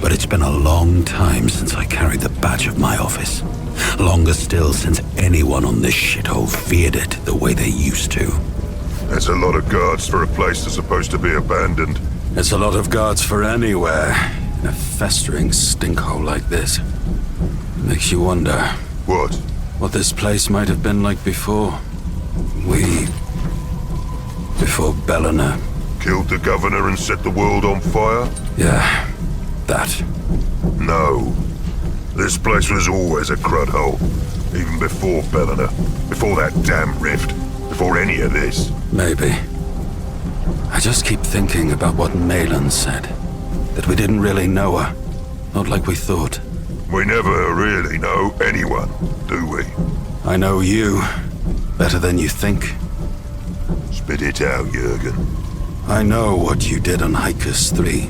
[SPEAKER 1] But it's been a long time since I carried the badge of my office. Longer still since anyone on this shithole feared it the way they used to.
[SPEAKER 5] That's a lot of guards for a place that's supposed to be abandoned.
[SPEAKER 13] It's a lot of guards for anywhere, in a festering stinkhole like this. Makes you wonder.
[SPEAKER 5] What?
[SPEAKER 13] What this place might have been like before. Before Belena
[SPEAKER 5] killed the governor and set the world on fire?
[SPEAKER 13] Yeah, that.
[SPEAKER 5] No. This place was always a crud hole. Even before Belena. Before that damn rift. Before any of this.
[SPEAKER 13] Maybe. I just keep thinking about what Malin said. That we didn't really know her. Not like we thought.
[SPEAKER 5] We never really know anyone, do we?
[SPEAKER 13] I know you. Better than you think.
[SPEAKER 5] Spit it out, Jürgen.
[SPEAKER 13] I know what you did on Hikers 3.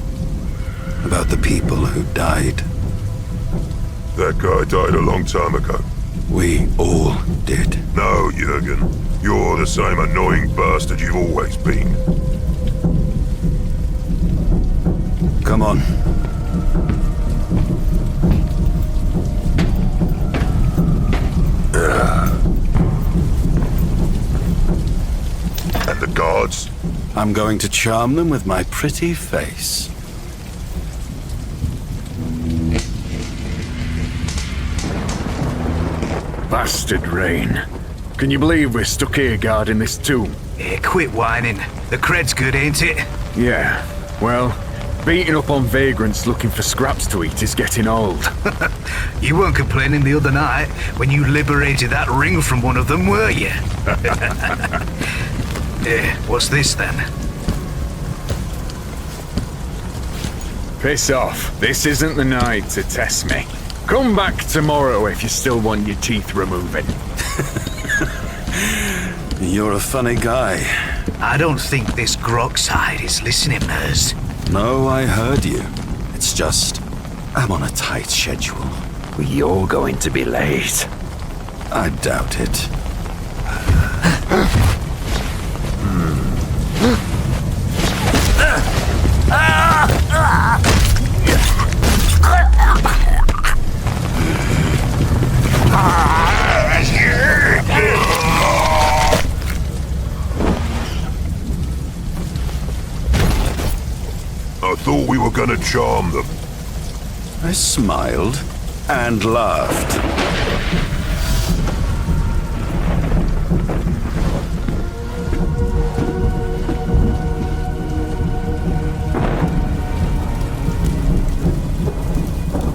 [SPEAKER 13] About the people who died.
[SPEAKER 5] That guy died a long time ago.
[SPEAKER 1] We all did.
[SPEAKER 5] No, Jurgen. You're the same annoying bastard you've always been.
[SPEAKER 1] Come on.
[SPEAKER 5] And the guards?
[SPEAKER 1] I'm going to charm them with my pretty face.
[SPEAKER 16] Bastard rain. Can you believe we're stuck here guarding this tomb?
[SPEAKER 17] Quit whining. The cred's good, ain't it?
[SPEAKER 16] Yeah, well, beating up on vagrants looking for scraps to eat is getting old.
[SPEAKER 17] You weren't complaining the other night when you liberated that ring from one of them, were you? What's this then?
[SPEAKER 16] Piss off. This isn't the night to test me. Come back tomorrow if you still want your teeth removing.
[SPEAKER 1] You're a funny guy.
[SPEAKER 17] I don't think this grog side is listening, Mers.
[SPEAKER 1] No, I heard you. It's just, I'm on a tight schedule.
[SPEAKER 16] You're going to be late.
[SPEAKER 1] I doubt it.
[SPEAKER 5] I thought we were gonna charm them.
[SPEAKER 1] I smiled and laughed.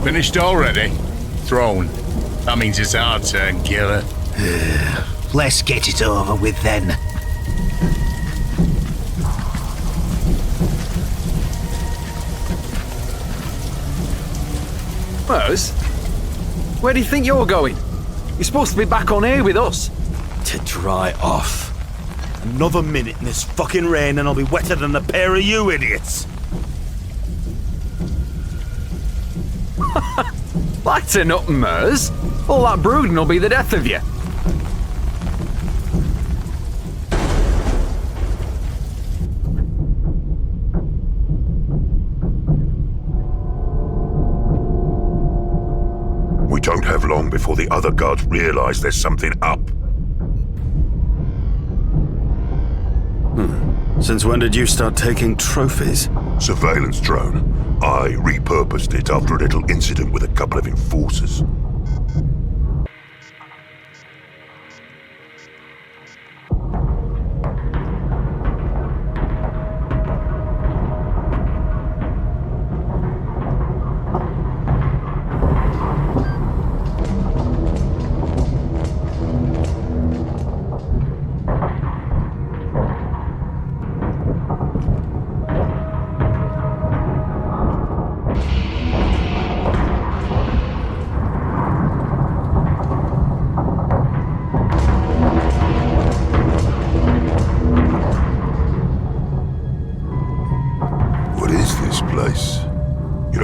[SPEAKER 18] Finished already? Throne. That means it's our turn, killer.
[SPEAKER 17] Let's get it over with then.
[SPEAKER 16] Mers? Where do you think you're going? You're supposed to be back on here with us.
[SPEAKER 1] To dry off. Another minute in this fucking rain and I'll be wetter than a pair of you idiots.
[SPEAKER 16] Lighten up, Mers. All that brooding will be the death of you.
[SPEAKER 5] We don't have long before the other guards realize there's something up.
[SPEAKER 1] Since when did you start taking trophies?
[SPEAKER 5] Surveillance drone. I repurposed it after a little incident with a couple of enforcers.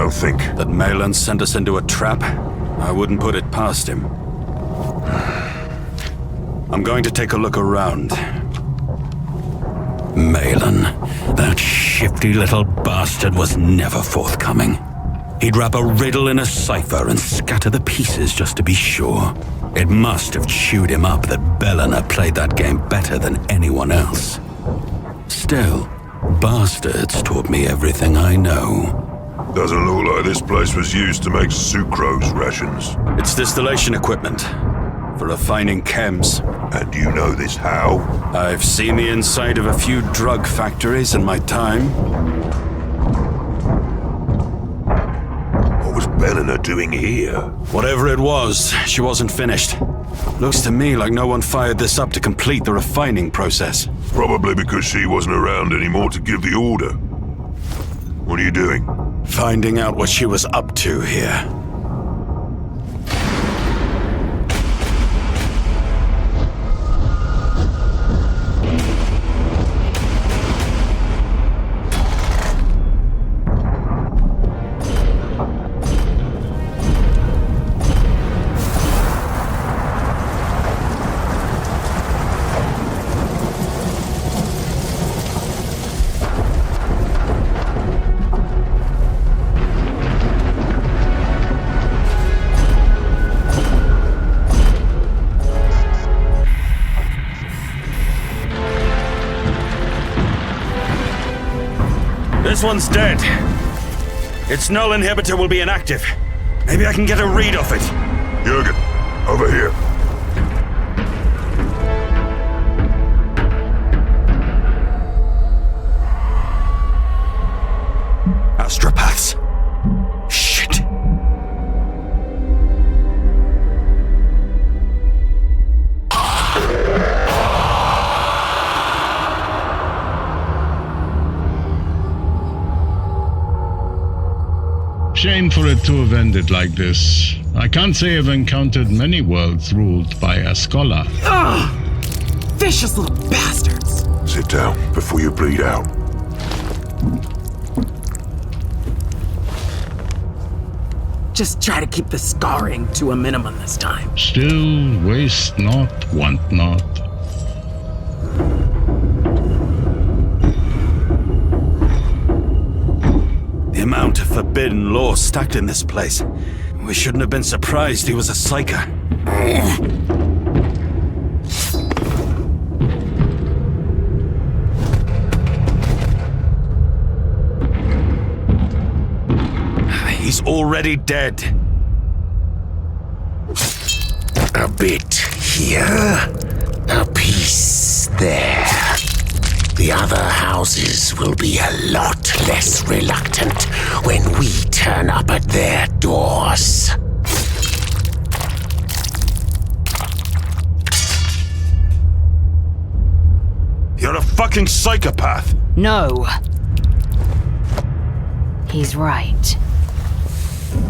[SPEAKER 5] Think
[SPEAKER 1] that Malin sent us into a trap? I wouldn't put it past him. I'm going to take a look around. Malin, that shifty little bastard was never forthcoming. He'd wrap a riddle in a cipher and scatter the pieces just to be sure. It must have chewed him up that Bellina played that game better than anyone else. Still, bastards taught me everything I know.
[SPEAKER 5] Doesn't look like this place was used to make sucrose rations.
[SPEAKER 1] It's distillation equipment for refining chems.
[SPEAKER 5] And you know this how?
[SPEAKER 1] I've seen the inside of a few drug factories in my time.
[SPEAKER 5] What was Bellina doing here?
[SPEAKER 1] Whatever it was, she wasn't finished. Looks to me like no one fired this up to complete the refining process.
[SPEAKER 5] Probably because she wasn't around anymore to give the order. What are you doing?
[SPEAKER 1] Finding out what she was up to here.
[SPEAKER 13] This one's dead. Its null inhibitor will be inactive. Maybe I can get a read off it.
[SPEAKER 5] Jürgen, over here.
[SPEAKER 13] Astropaths. Shit.
[SPEAKER 11] Shame for it to have ended like this. I can't say I've encountered many worlds ruled by a scholar.
[SPEAKER 6] Ugh! Vicious little bastards!
[SPEAKER 5] Sit down before you bleed out.
[SPEAKER 6] Just try to keep the scarring to a minimum this time.
[SPEAKER 11] Still, waste not, want not.
[SPEAKER 13] The amount of forbidden lore stacked in this place. We shouldn't have been surprised he was a psyker. He's already dead.
[SPEAKER 8] A bit here, a piece there. The other houses will be a lot less reluctant when we turn up at their doors.
[SPEAKER 13] You're a fucking psychopath.
[SPEAKER 12] No. He's right.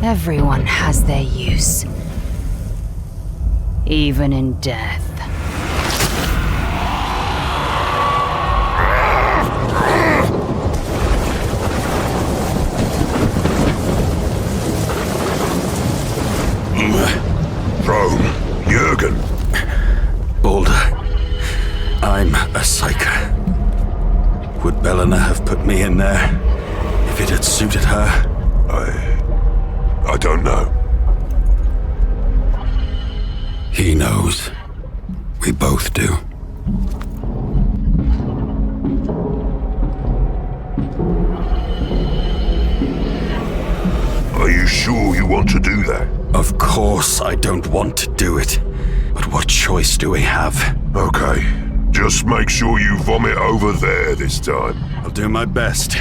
[SPEAKER 12] Everyone has their use. Even in death.
[SPEAKER 5] Rome, Jürgen.
[SPEAKER 13] Balder, I'm a psyker. Would Belena have put me in there if it had suited her?
[SPEAKER 5] I don't know.
[SPEAKER 1] He knows. We both do.
[SPEAKER 5] Are you sure you want to do that?
[SPEAKER 13] Of course I don't want to do it. But what choice do we have?
[SPEAKER 5] Okay. Just make sure you vomit over there this time.
[SPEAKER 13] I'll do my best.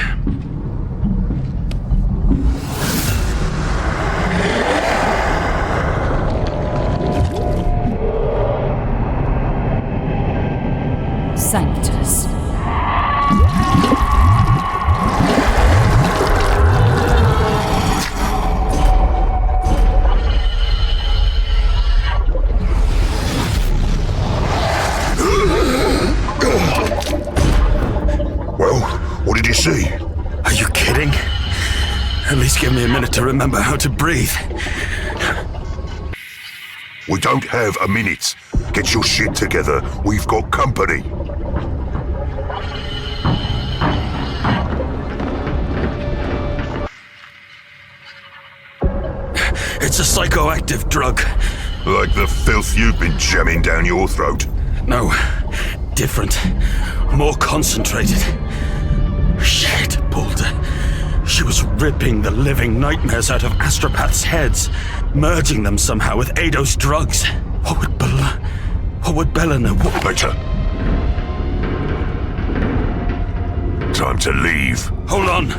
[SPEAKER 12] Sanctus.
[SPEAKER 5] Well, what did you see?
[SPEAKER 13] Are you kidding? At least give me a minute to remember how to breathe.
[SPEAKER 5] We don't have a minute. Get your shit together. We've got company.
[SPEAKER 13] It's a psychoactive drug.
[SPEAKER 5] Like the filth you've been jamming down your throat?
[SPEAKER 13] No, different. More concentrated. Shit, Balder. She was ripping the living nightmares out of astropaths' heads, merging them somehow with Ado's drugs. What would Belena...
[SPEAKER 5] Later. Time to leave.
[SPEAKER 13] Hold on.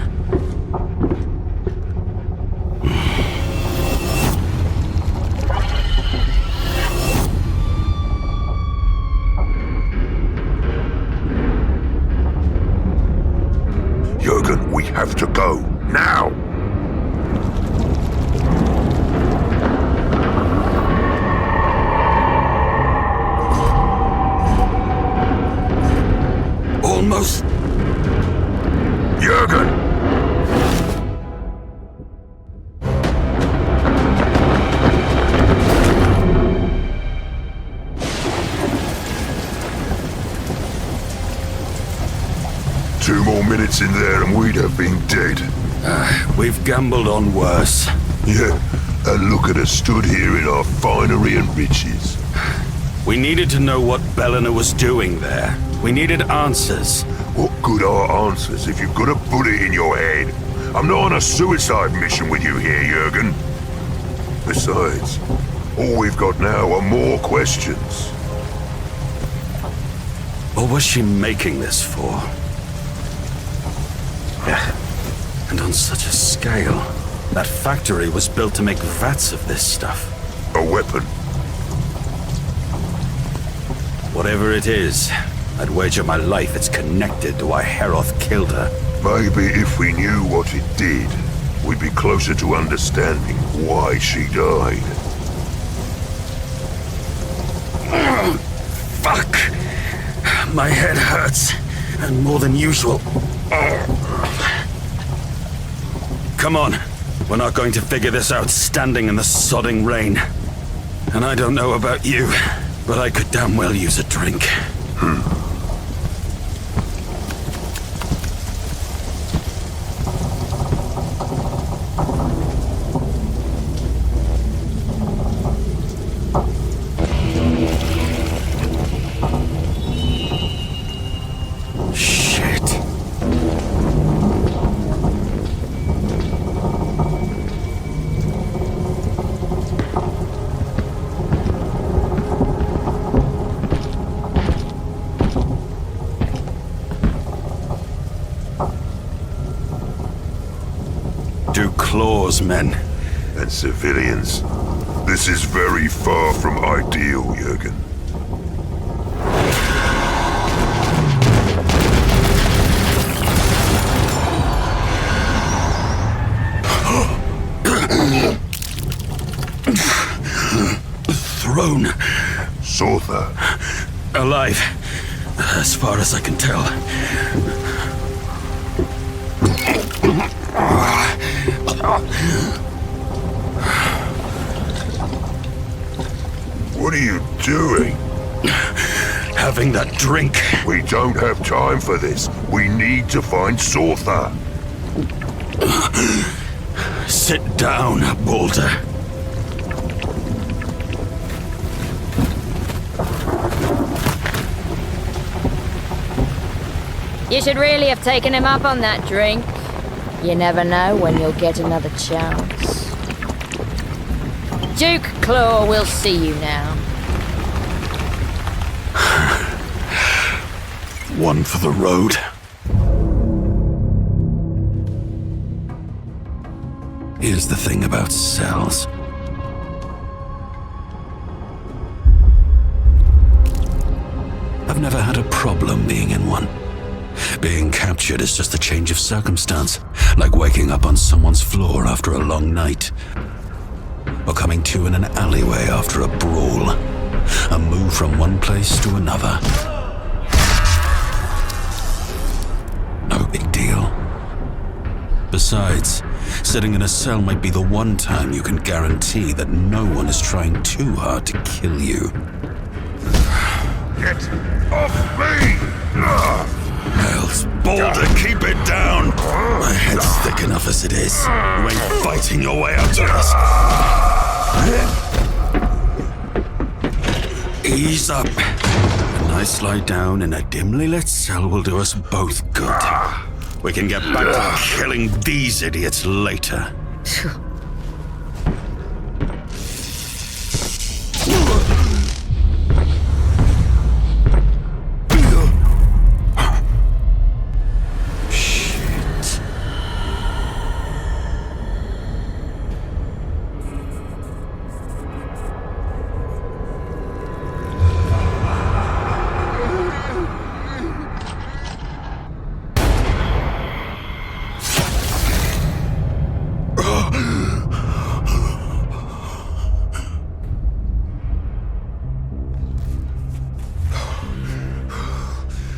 [SPEAKER 5] Jürgen, we have to go. Now!
[SPEAKER 13] Almost.
[SPEAKER 5] Jürgen! 2 more minutes in there and we'd have been dead.
[SPEAKER 13] We've gambled on worse.
[SPEAKER 5] Yeah, and look at us stood here in our finery and riches.
[SPEAKER 13] We needed to know what Belena was doing there. We needed answers.
[SPEAKER 5] What good are answers if you've got a bullet in your head? I'm not on a suicide mission with you here, Jurgen. Besides, all we've got now are more questions.
[SPEAKER 13] What was she making this for? And on such a scale. That factory was built to make vats of this stuff.
[SPEAKER 5] A weapon.
[SPEAKER 13] Whatever it is, I'd wager my life it's connected to why Heroth killed her.
[SPEAKER 5] Maybe if we knew what it did, we'd be closer to understanding why she died.
[SPEAKER 13] Fuck! My head hurts, and more than usual. Come on, we're not going to figure this out standing in the sodding rain. And I don't know about you, but I could damn well use a drink. Claws, men.
[SPEAKER 5] And civilians. This is very far from ideal, Jurgen.
[SPEAKER 13] Throne.
[SPEAKER 5] Sortha.
[SPEAKER 13] Alive, as far as I can tell.
[SPEAKER 5] What are you doing?
[SPEAKER 13] Having that drink.
[SPEAKER 5] We don't have time for this. We need to find Sortha.
[SPEAKER 13] Sit down, Boulder.
[SPEAKER 19] You should really have taken him up on that drink. You never know when you'll get another chance. Duke Claw will see you now.
[SPEAKER 13] One for the road. Here's the thing about cells. I've never had a problem being in one. Being captured is just a change of circumstance, like waking up on someone's floor after a long night. Or coming to in an alleyway after a brawl. A move from one place to another. No big deal. Besides, sitting in a cell might be the one time you can guarantee that no one is trying too hard to kill you.
[SPEAKER 5] Get off me!
[SPEAKER 13] Hells, Boulder, keep it down! My head's thick enough as it is. You ain't fighting your way out of this. Ease up. A nice lie down in a dimly lit cell will do us both good. We can get back to killing these idiots later.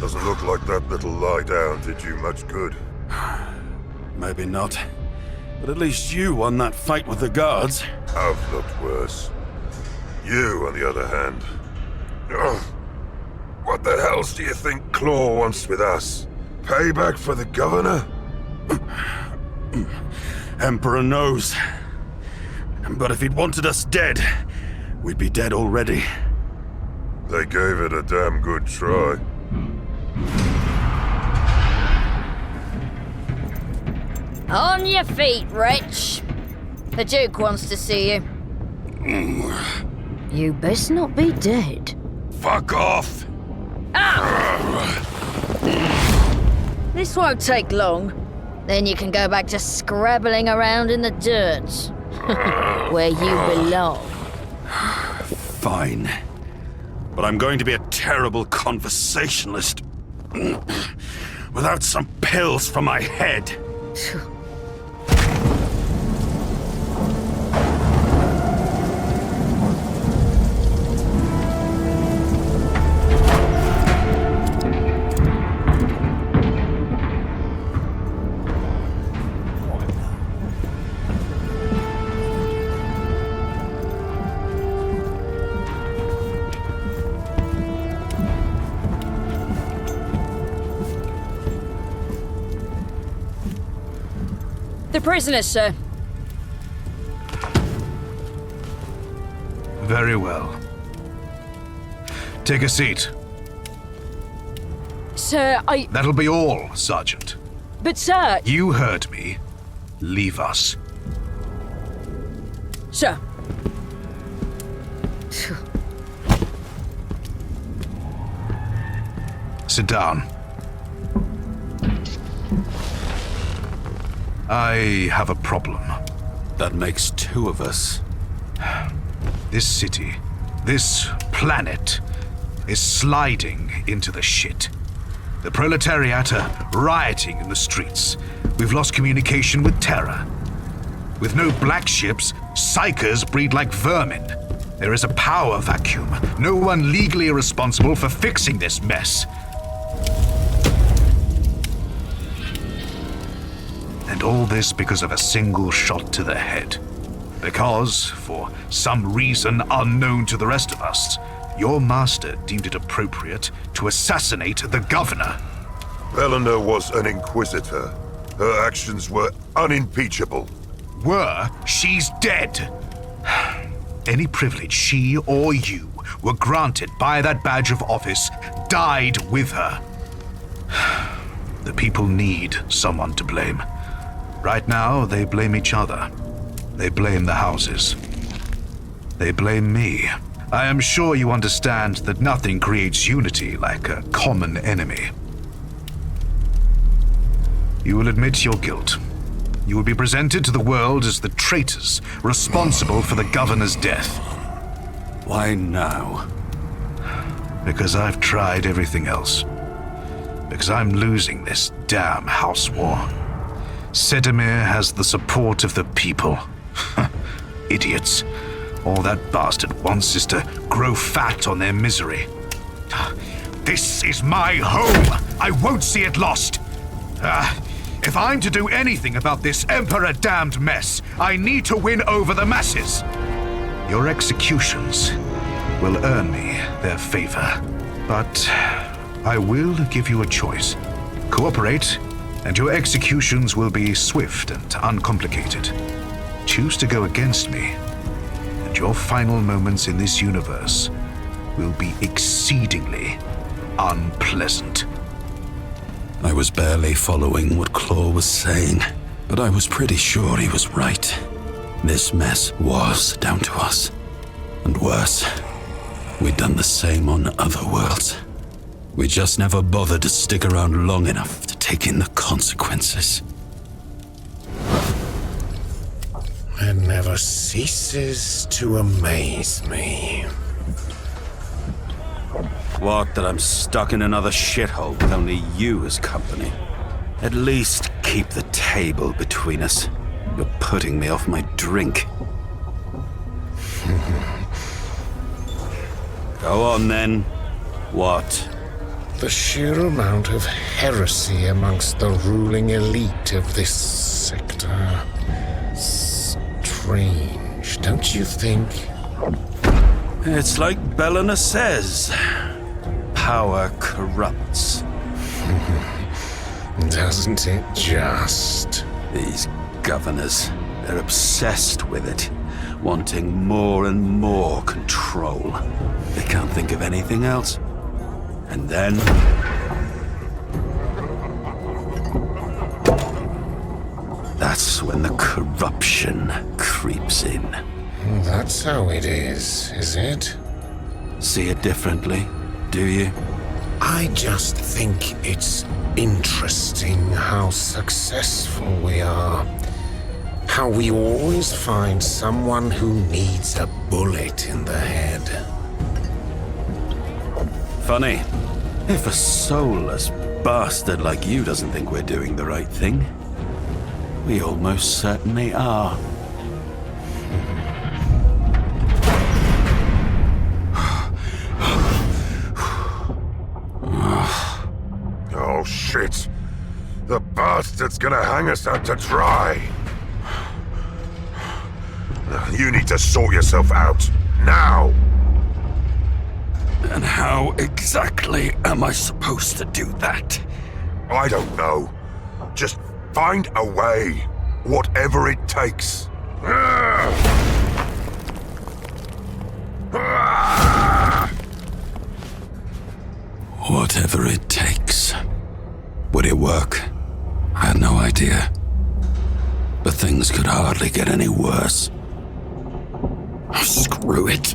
[SPEAKER 5] Doesn't look like that little lie down did you much good.
[SPEAKER 13] Maybe not. But at least you won that fight with the guards.
[SPEAKER 5] I've looked worse. You, on the other hand. What the hells do you think Claw wants with us? Payback for the governor?
[SPEAKER 13] Emperor knows. But if he'd wanted us dead, we'd be dead already.
[SPEAKER 5] They gave it a damn good try.
[SPEAKER 19] On your feet, wretch. The Duke wants to see you. You best not be dead.
[SPEAKER 13] Fuck off!
[SPEAKER 19] This won't take long. Then you can go back to scrabbling around in the dirt. Where you belong.
[SPEAKER 13] Fine. But I'm going to be a terrible conversationalist. Without some pills for my head.
[SPEAKER 19] The prisoners, sir.
[SPEAKER 17] Very well. Take a seat.
[SPEAKER 19] Sir,
[SPEAKER 17] That'll be all, Sergeant.
[SPEAKER 19] But, sir...
[SPEAKER 17] You heard me. Leave us.
[SPEAKER 19] Sir.
[SPEAKER 17] Sit down. I have a problem.
[SPEAKER 1] That makes two of us.
[SPEAKER 17] This city, this planet, is sliding into the shit. The proletariat are rioting in the streets. We've lost communication with Terra. With no black ships, psychers breed like vermin. There is a power vacuum. No one legally responsible for fixing this mess. And all this because of a single shot to the head. Because, for some reason unknown to the rest of us, your master deemed it appropriate to assassinate the governor.
[SPEAKER 5] Eleanor was an inquisitor. Her actions were unimpeachable.
[SPEAKER 17] Were? She's dead. Any privilege she or you were granted by that badge of office died with her. The people need someone to blame. Right now, they blame each other. They blame the houses. They blame me. I am sure you understand that nothing creates unity like a common enemy. You will admit your guilt. You will be presented to the world as the traitors responsible for the governor's death.
[SPEAKER 1] Why now?
[SPEAKER 17] Because I've tried everything else. Because I'm losing this damn house war. Sedimir has the support of the people. Idiots. All that bastard wants is to grow fat on their misery. This is my home! I won't see it lost! If I'm to do anything about this Emperor-damned mess, I need to win over the masses. Your executions will earn me their favor. But I will give you a choice. Cooperate, and your executions will be swift and uncomplicated. Choose to go against me, and your final moments in this universe will be exceedingly unpleasant.
[SPEAKER 1] I was barely following what Claw was saying, but I was pretty sure he was right. This mess was down to us. And worse, we'd done the same on other worlds. We just never bothered to stick around long enough to take in the consequences.
[SPEAKER 20] It never ceases to amaze me.
[SPEAKER 1] What, that I'm stuck in another shithole with only you as company? At least keep the table between us. You're putting me off my drink. Go on then. What?
[SPEAKER 20] The sheer amount of heresy amongst the ruling elite of this sector. Strange, don't you think?
[SPEAKER 1] It's like Belena says. Power corrupts.
[SPEAKER 20] Doesn't it just?
[SPEAKER 1] These governors, they're obsessed with it, wanting more and more control. They can't think of anything else. And then... That's when the corruption creeps in.
[SPEAKER 20] That's how it is it?
[SPEAKER 1] See it differently, do you?
[SPEAKER 20] I just think it's interesting how successful we are. How we always find someone who needs a bullet in the head.
[SPEAKER 1] Funny. If a soulless bastard like you doesn't think we're doing the right thing, we almost certainly are.
[SPEAKER 5] Oh shit! The bastard's gonna hang us out to dry! You need to sort yourself out, now!
[SPEAKER 1] And how exactly am I supposed to do that?
[SPEAKER 5] I don't know. Just find a way, whatever it takes.
[SPEAKER 1] Whatever it takes. Would it work? I had no idea. But things could hardly get any worse. Oh, screw it.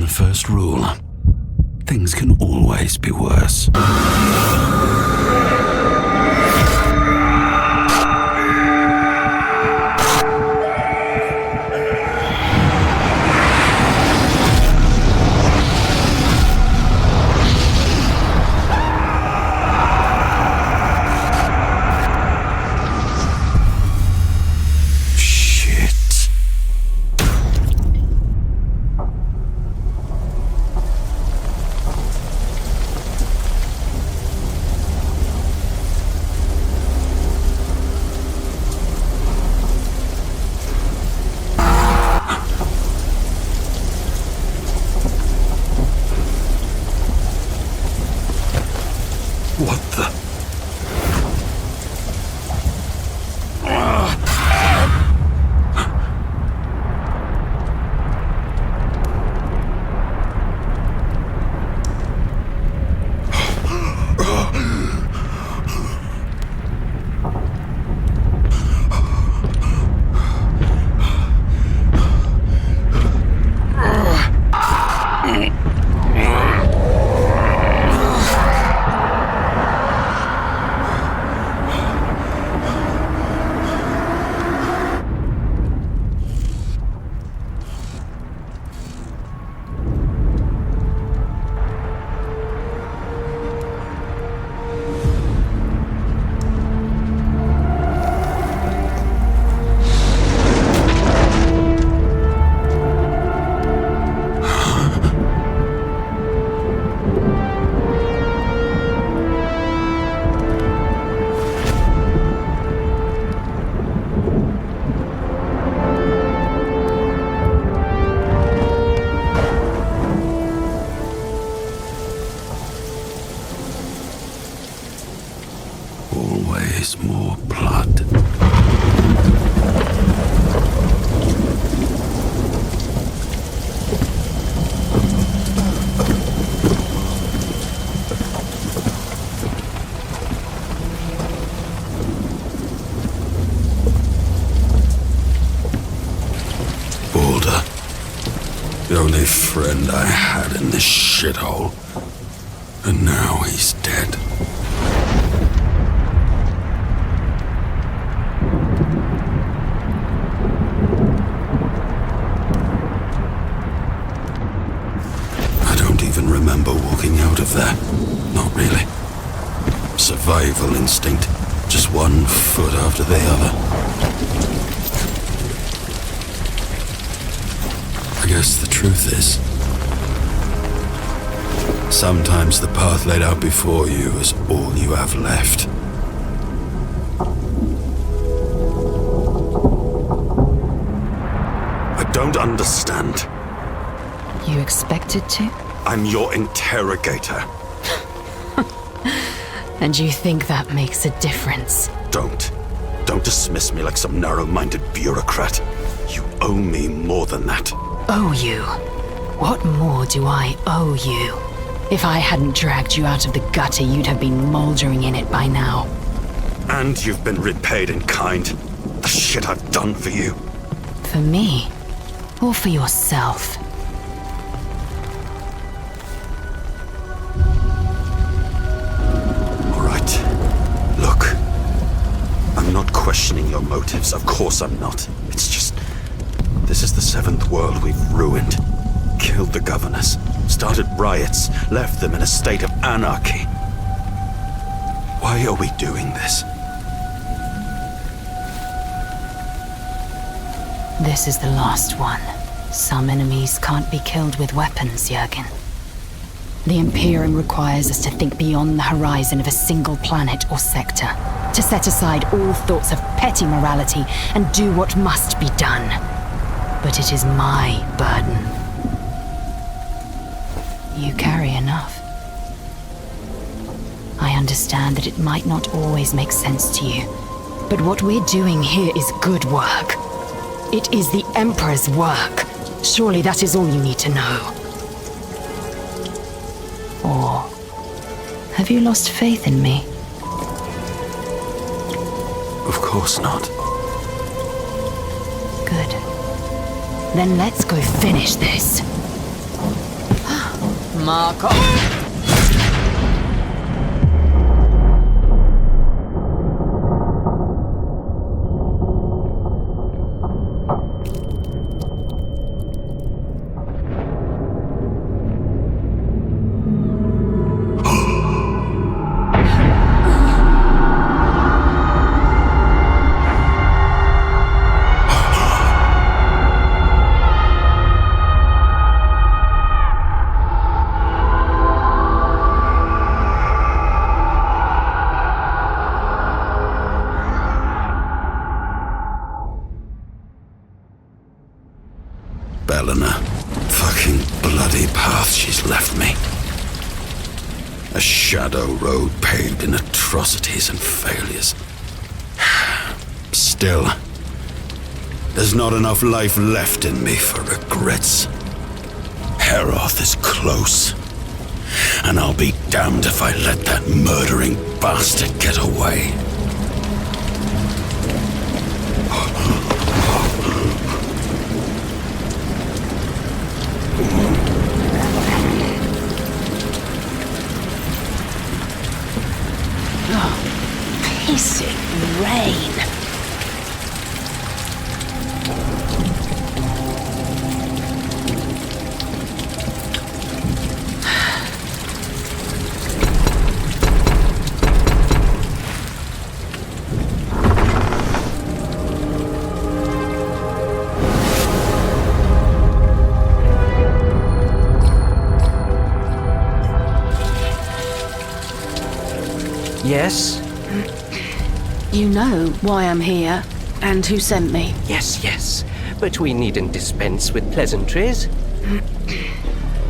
[SPEAKER 1] First rule. Things can always be worse. What the? Always more blood. Balder, the only friend I had in this shithole, and now he's dead. remember walking out of there. Not really. Survival instinct. Just one foot after the other. I guess the truth is, sometimes the path laid out before you is all you have left.
[SPEAKER 13] I don't understand.
[SPEAKER 12] You expected to?
[SPEAKER 13] I'm your interrogator.
[SPEAKER 12] And you think that makes a difference?
[SPEAKER 13] Don't dismiss me like some narrow-minded bureaucrat. You owe me more than that.
[SPEAKER 12] Owe you? What more do I owe you? If I hadn't dragged you out of the gutter, you'd have been mouldering in it by now.
[SPEAKER 13] And you've been repaid in kind. The shit I've done for you.
[SPEAKER 12] For me? Or for yourself?
[SPEAKER 13] All right. Look. I'm not questioning your motives. Of course I'm not. It's just... this is the seventh world we've ruined. Killed the governors. Started riots. Left them in a state of anarchy. Why are we doing this?
[SPEAKER 12] This is the last one. Some enemies can't be killed with weapons, Jurgen. The Imperium requires us to think beyond the horizon of a single planet or sector, to set aside all thoughts of petty morality and do what must be done. But it is my burden. You carry enough. I understand that it might not always make sense to you, but what we're doing here is good work. It is the Emperor's work. Surely that is all you need to know. Or have you lost faith in me?
[SPEAKER 1] Of course not.
[SPEAKER 12] Good. Then let's go finish this. Mark off!
[SPEAKER 1] Road paved in atrocities and failures. Still, there's not enough life left in me for regrets. Heroth is close, and I'll be damned if I let that murdering bastard get away.
[SPEAKER 4] Pissing rain.
[SPEAKER 21] Yes?
[SPEAKER 22] You know why I'm here, and who sent me.
[SPEAKER 21] Yes. But we needn't dispense with pleasantries.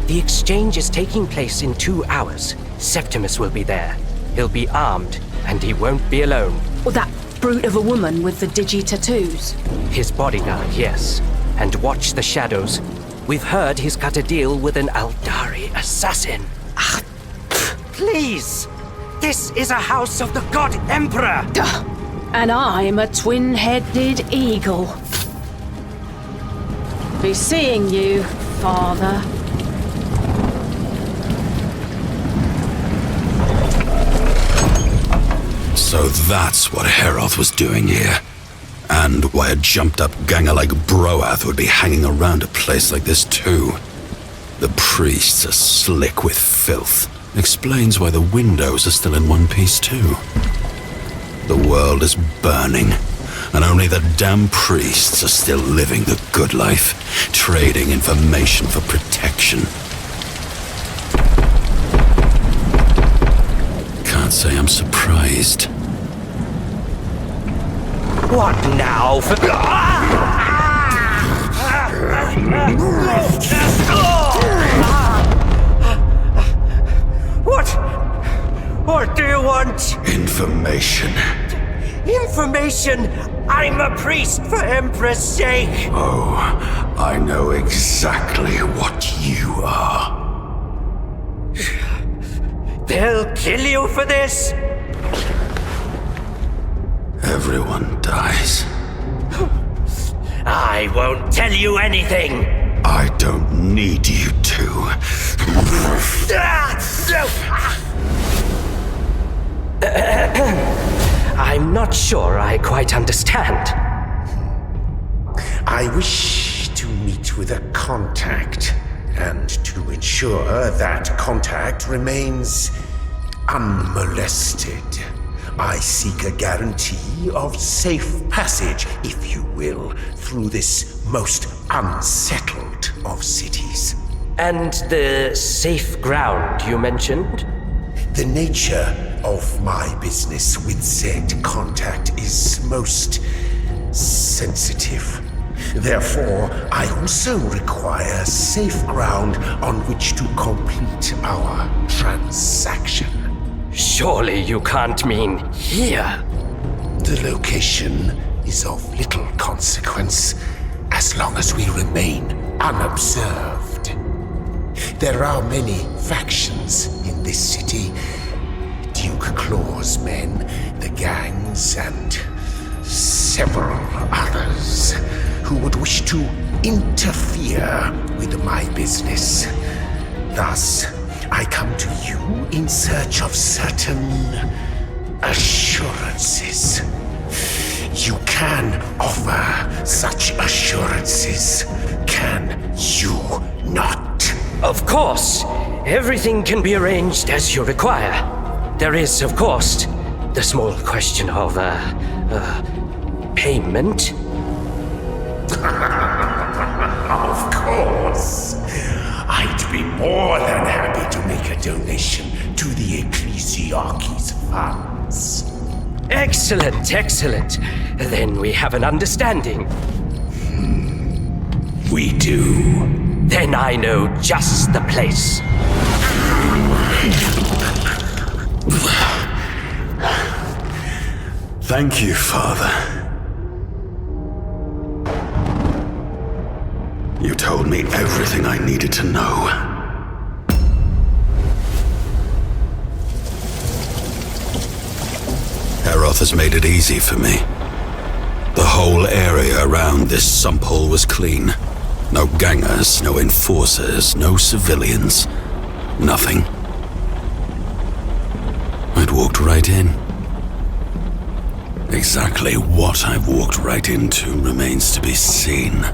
[SPEAKER 21] The exchange is taking place in 2 hours. Septimus will be there. He'll be armed, and he won't be alone.
[SPEAKER 22] Or that brute of a woman with the digi-tattoos.
[SPEAKER 21] His bodyguard, yes. And watch the shadows. We've heard he's cut a deal with an Aldari assassin. Please! This is a house of the God Emperor!
[SPEAKER 22] And I'm a twin-headed eagle. Be seeing you, Father.
[SPEAKER 1] So that's what Heroth was doing here. And why a jumped-up ganger like Broath would be hanging around a place like this too. The priests are slick with filth. Explains why the windows are still in one piece too. The world is burning, and only the damn priests are still living the good life, trading information for protection. Can't say I'm surprised.
[SPEAKER 21] What now for... What do you want?
[SPEAKER 1] Information.
[SPEAKER 21] Information? I'm a priest for Emperor's sake.
[SPEAKER 1] Oh, I know exactly what you are.
[SPEAKER 21] They'll kill you for this?
[SPEAKER 1] Everyone dies.
[SPEAKER 21] I won't tell you anything.
[SPEAKER 1] I don't need you to.
[SPEAKER 21] I'm not sure I quite understand.
[SPEAKER 20] I wish to meet with a contact, and to ensure that contact remains unmolested. I seek a guarantee of safe passage, if you will, through this most unsettled of cities.
[SPEAKER 21] And the safe ground you mentioned?
[SPEAKER 20] The nature of my business with said contact is most sensitive. Therefore, I also require safe ground on which to complete our transaction.
[SPEAKER 21] Surely you can't mean here?
[SPEAKER 20] The location is of little consequence as long as we remain unobserved. There are many factions in this city. Duke Claw's men, the gangs, and several others who would wish to interfere with my business. Thus, I come to you in search of certain assurances. You can offer such assurances, can you not?
[SPEAKER 21] Of course. Everything can be arranged as you require. There is, of course, the small question of, payment.
[SPEAKER 20] Of course. I'd be more than happy to make a donation to the Ecclesiarchy's funds.
[SPEAKER 21] Excellent, excellent. Then we have an understanding.
[SPEAKER 20] We do.
[SPEAKER 21] Then I know just the place.
[SPEAKER 1] Thank you, Father. You told me everything I needed to know. Heroth has made it easy for me. The whole area around this sump hole was clean. No gangers, no enforcers, no civilians. Nothing. I'd walked right in. Exactly what I've walked right into remains to be seen.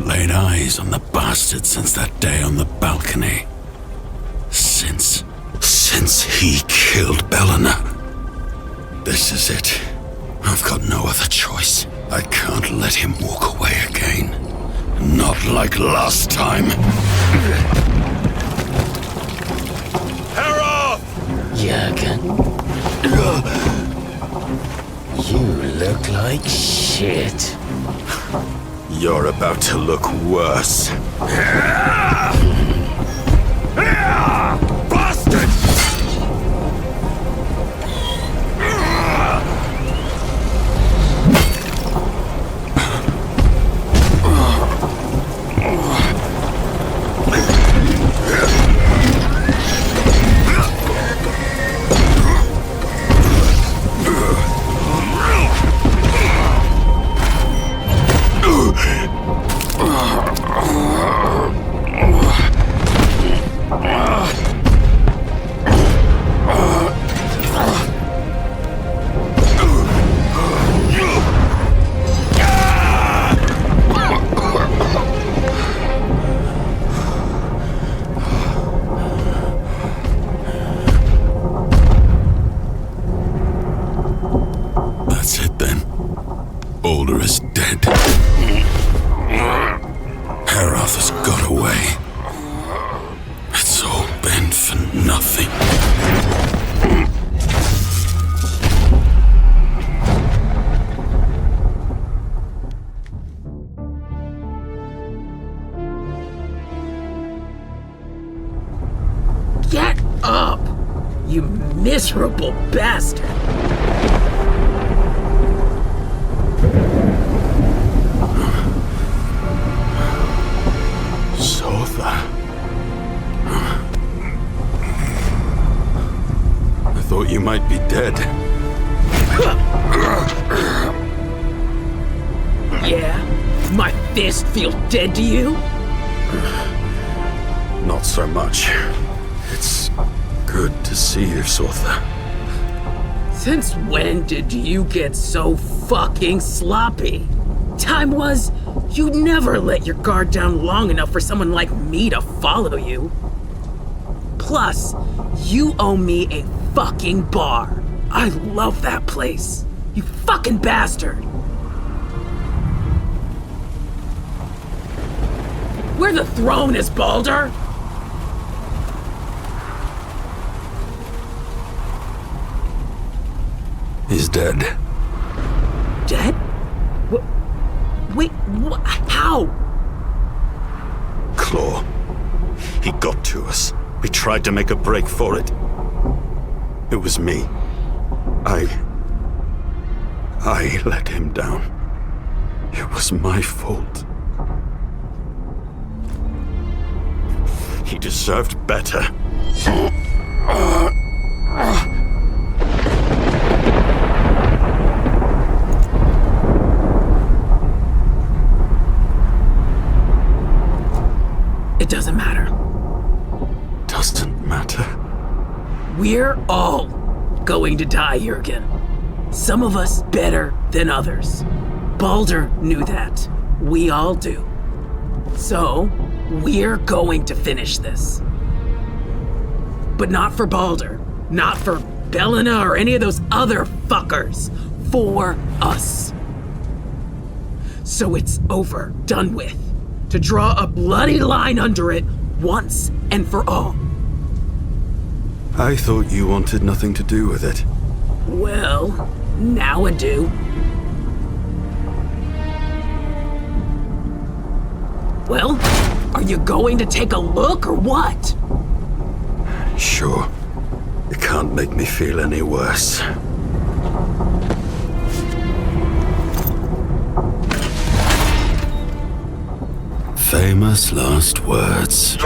[SPEAKER 1] Laid eyes on the bastard since that day on the balcony. Since he killed Belena. This is it. I've got no other choice. I can't let him walk away again. Not like last time.
[SPEAKER 20] Heroth!
[SPEAKER 21] Jürgen. You look like shit.
[SPEAKER 1] You're about to look worse.
[SPEAKER 20] Bastard!
[SPEAKER 1] Balder is dead. Heroth has got away. It's all been for nothing.
[SPEAKER 6] Get up, you miserable bastard!
[SPEAKER 1] I thought you might be dead.
[SPEAKER 6] Yeah? My fist feels dead to you?
[SPEAKER 1] Not so much. It's good to see you, Sortha.
[SPEAKER 6] Since when did you get so fucking sloppy? Time was, you never let your guard down long enough for someone like me to follow you. Plus, you owe me a fucking bar. I love that place. You fucking bastard. Where the throne is, Balder?
[SPEAKER 1] He's dead.
[SPEAKER 6] Dead? Wait, how?
[SPEAKER 13] Claw. He got to us. We tried to make a break for it. It was me. I let him down. It was my fault. He deserved better.
[SPEAKER 6] It doesn't matter.
[SPEAKER 1] Doesn't matter.
[SPEAKER 6] We're all going to die, Jurgen. Some of us better than others. Balder knew that. We all do. So, we're going to finish this. But not for Balder. Not for Belena or any of those other fuckers. For us. So it's over. Done with. To draw a bloody line under it once and for all.
[SPEAKER 1] I thought you wanted nothing to do with it.
[SPEAKER 6] Well, now I do. Well, are you going to take a look or what?
[SPEAKER 1] Sure. It can't make me feel any worse. Famous last words.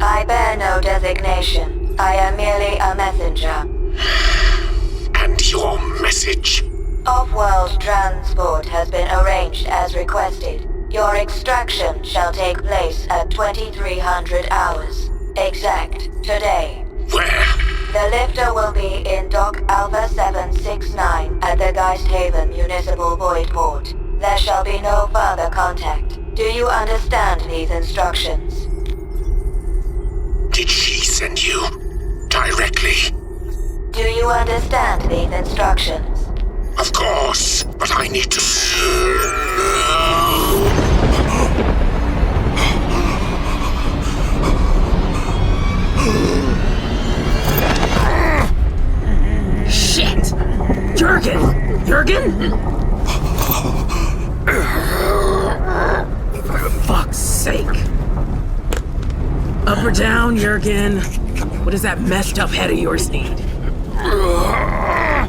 [SPEAKER 2] I bear no designation. I am merely a messenger.
[SPEAKER 20] And your message?
[SPEAKER 2] Off-world transport has been arranged as requested. Your extraction shall take place at 2300 hours. Exact. Today.
[SPEAKER 20] Where?
[SPEAKER 2] The lifter will be in Dock Alpha 769 at the Geisthaven Municipal Void Port. There shall be no further contact. Do you understand these instructions?
[SPEAKER 20] Did she send you? Directly?
[SPEAKER 2] Do you understand these instructions?
[SPEAKER 20] Of course, but I need to...
[SPEAKER 6] Shit! Jurgen! Jurgen? For fuck's sake. Up or down, Jurgen? What does that messed up head of yours need? Up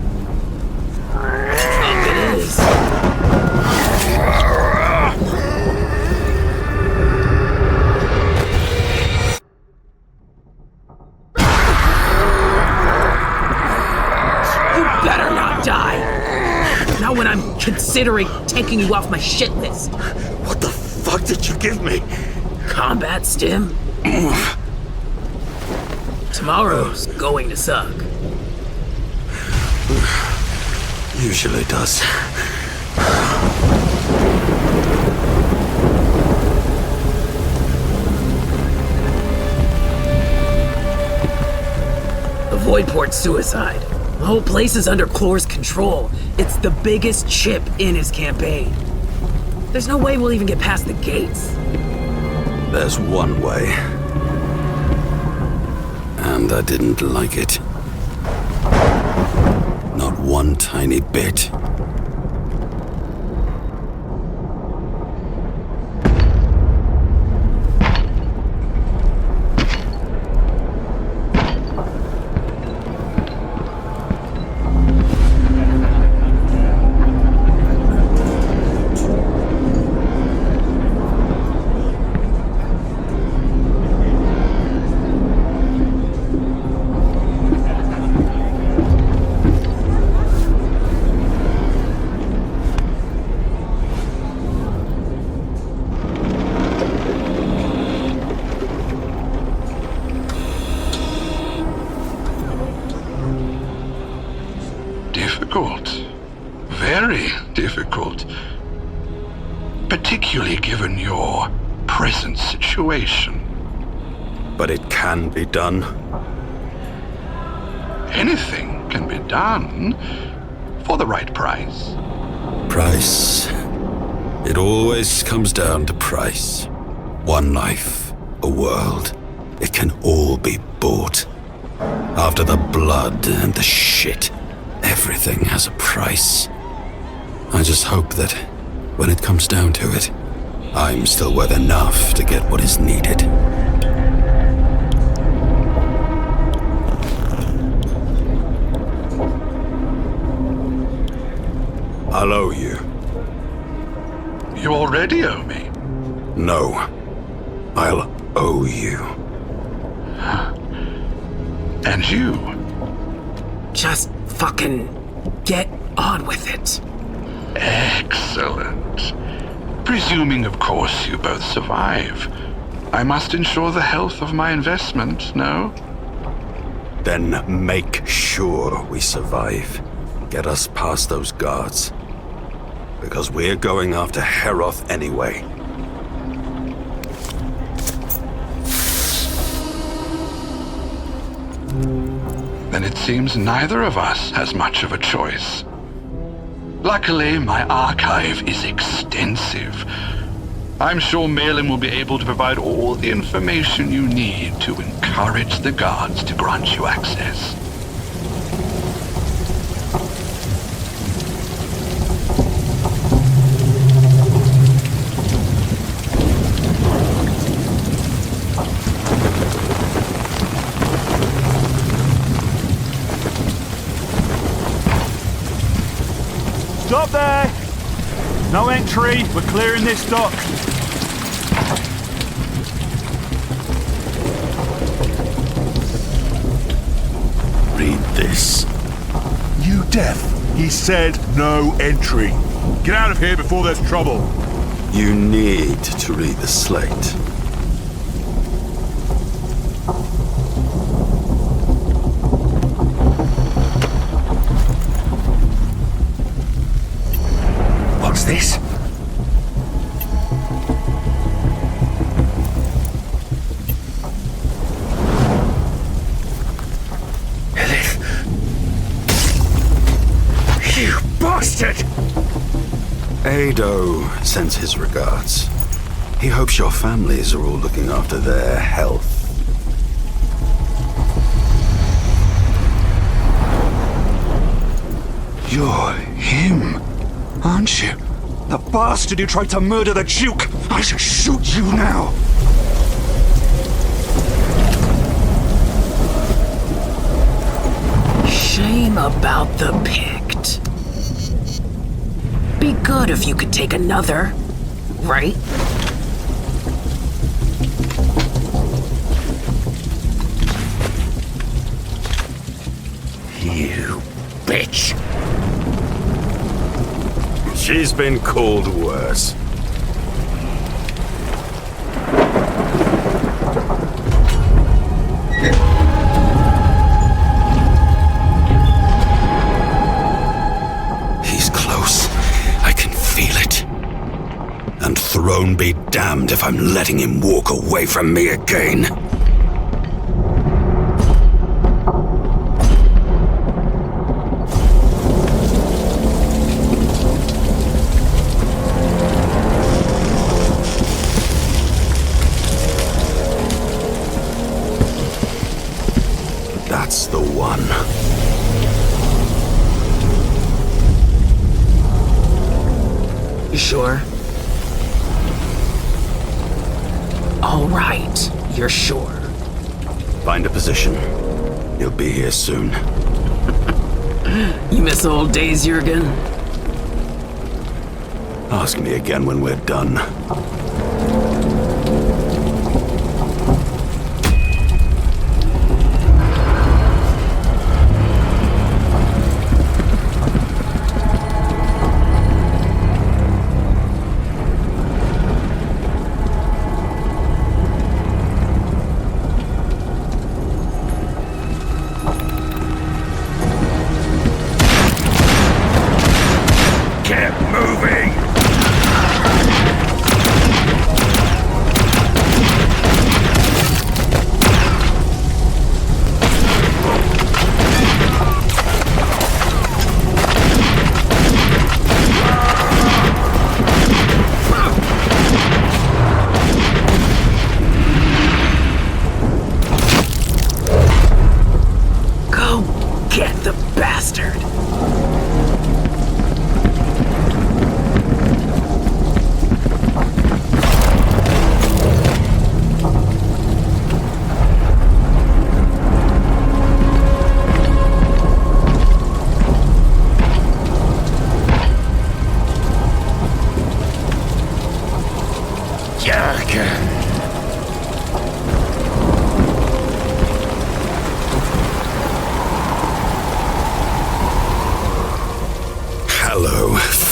[SPEAKER 6] it is. You better not die! Not when I'm considering taking you off my shit list.
[SPEAKER 13] What the fuck did you give me?
[SPEAKER 6] Combat stim. Tomorrow's going to suck.
[SPEAKER 1] Usually does.
[SPEAKER 6] The void port's suicide. The whole place is under Clore's control. It's the biggest chip in his campaign. There's no way we'll even get past the gates.
[SPEAKER 1] There's one way. And I didn't like it. Not one tiny bit.
[SPEAKER 14] Very difficult. Particularly given your present situation.
[SPEAKER 1] But it can be done.
[SPEAKER 14] Anything can be done for the right price.
[SPEAKER 1] Price. It always comes down to price. One life, a world. It can all be bought. After the blood and the shit, everything has a price. I just hope that when it comes down to it, I'm still worth enough to get what is needed. I'll owe you.
[SPEAKER 14] You already owe me?
[SPEAKER 1] No. I'll owe you.
[SPEAKER 14] And you?
[SPEAKER 6] Just fucking get on with it.
[SPEAKER 14] Excellent. Presuming, of course, you both survive. I must ensure the health of my investment, no?
[SPEAKER 1] Then make sure we survive. Get us past those guards. Because we're going after Heroth anyway.
[SPEAKER 14] Then it seems neither of us has much of a choice. Luckily, my archive is extensive. I'm sure Malin will be able to provide all the information you need to encourage the guards to grant you access.
[SPEAKER 3] Stop there! No entry, we're clearing this dock.
[SPEAKER 1] Read this.
[SPEAKER 5] You deaf? He said no entry. Get out of here before there's trouble.
[SPEAKER 1] You need to read the slate.
[SPEAKER 5] What's this?
[SPEAKER 1] You bastard! Ado sends his regards. He hopes your families are all looking after their health.
[SPEAKER 9] You're him, aren't you? The bastard who tried to murder the Duke! I shall shoot you now!
[SPEAKER 6] Shame about the Pict. Be good if you could take another, right?
[SPEAKER 1] You bitch. She's been called worse. Bone be damned if I'm letting him walk away from me again. That's the one.
[SPEAKER 6] You sure? All right, you're sure.
[SPEAKER 1] Find a position. He'll be here soon.
[SPEAKER 6] You miss old days, Jurgen?
[SPEAKER 1] Ask me again when we're done.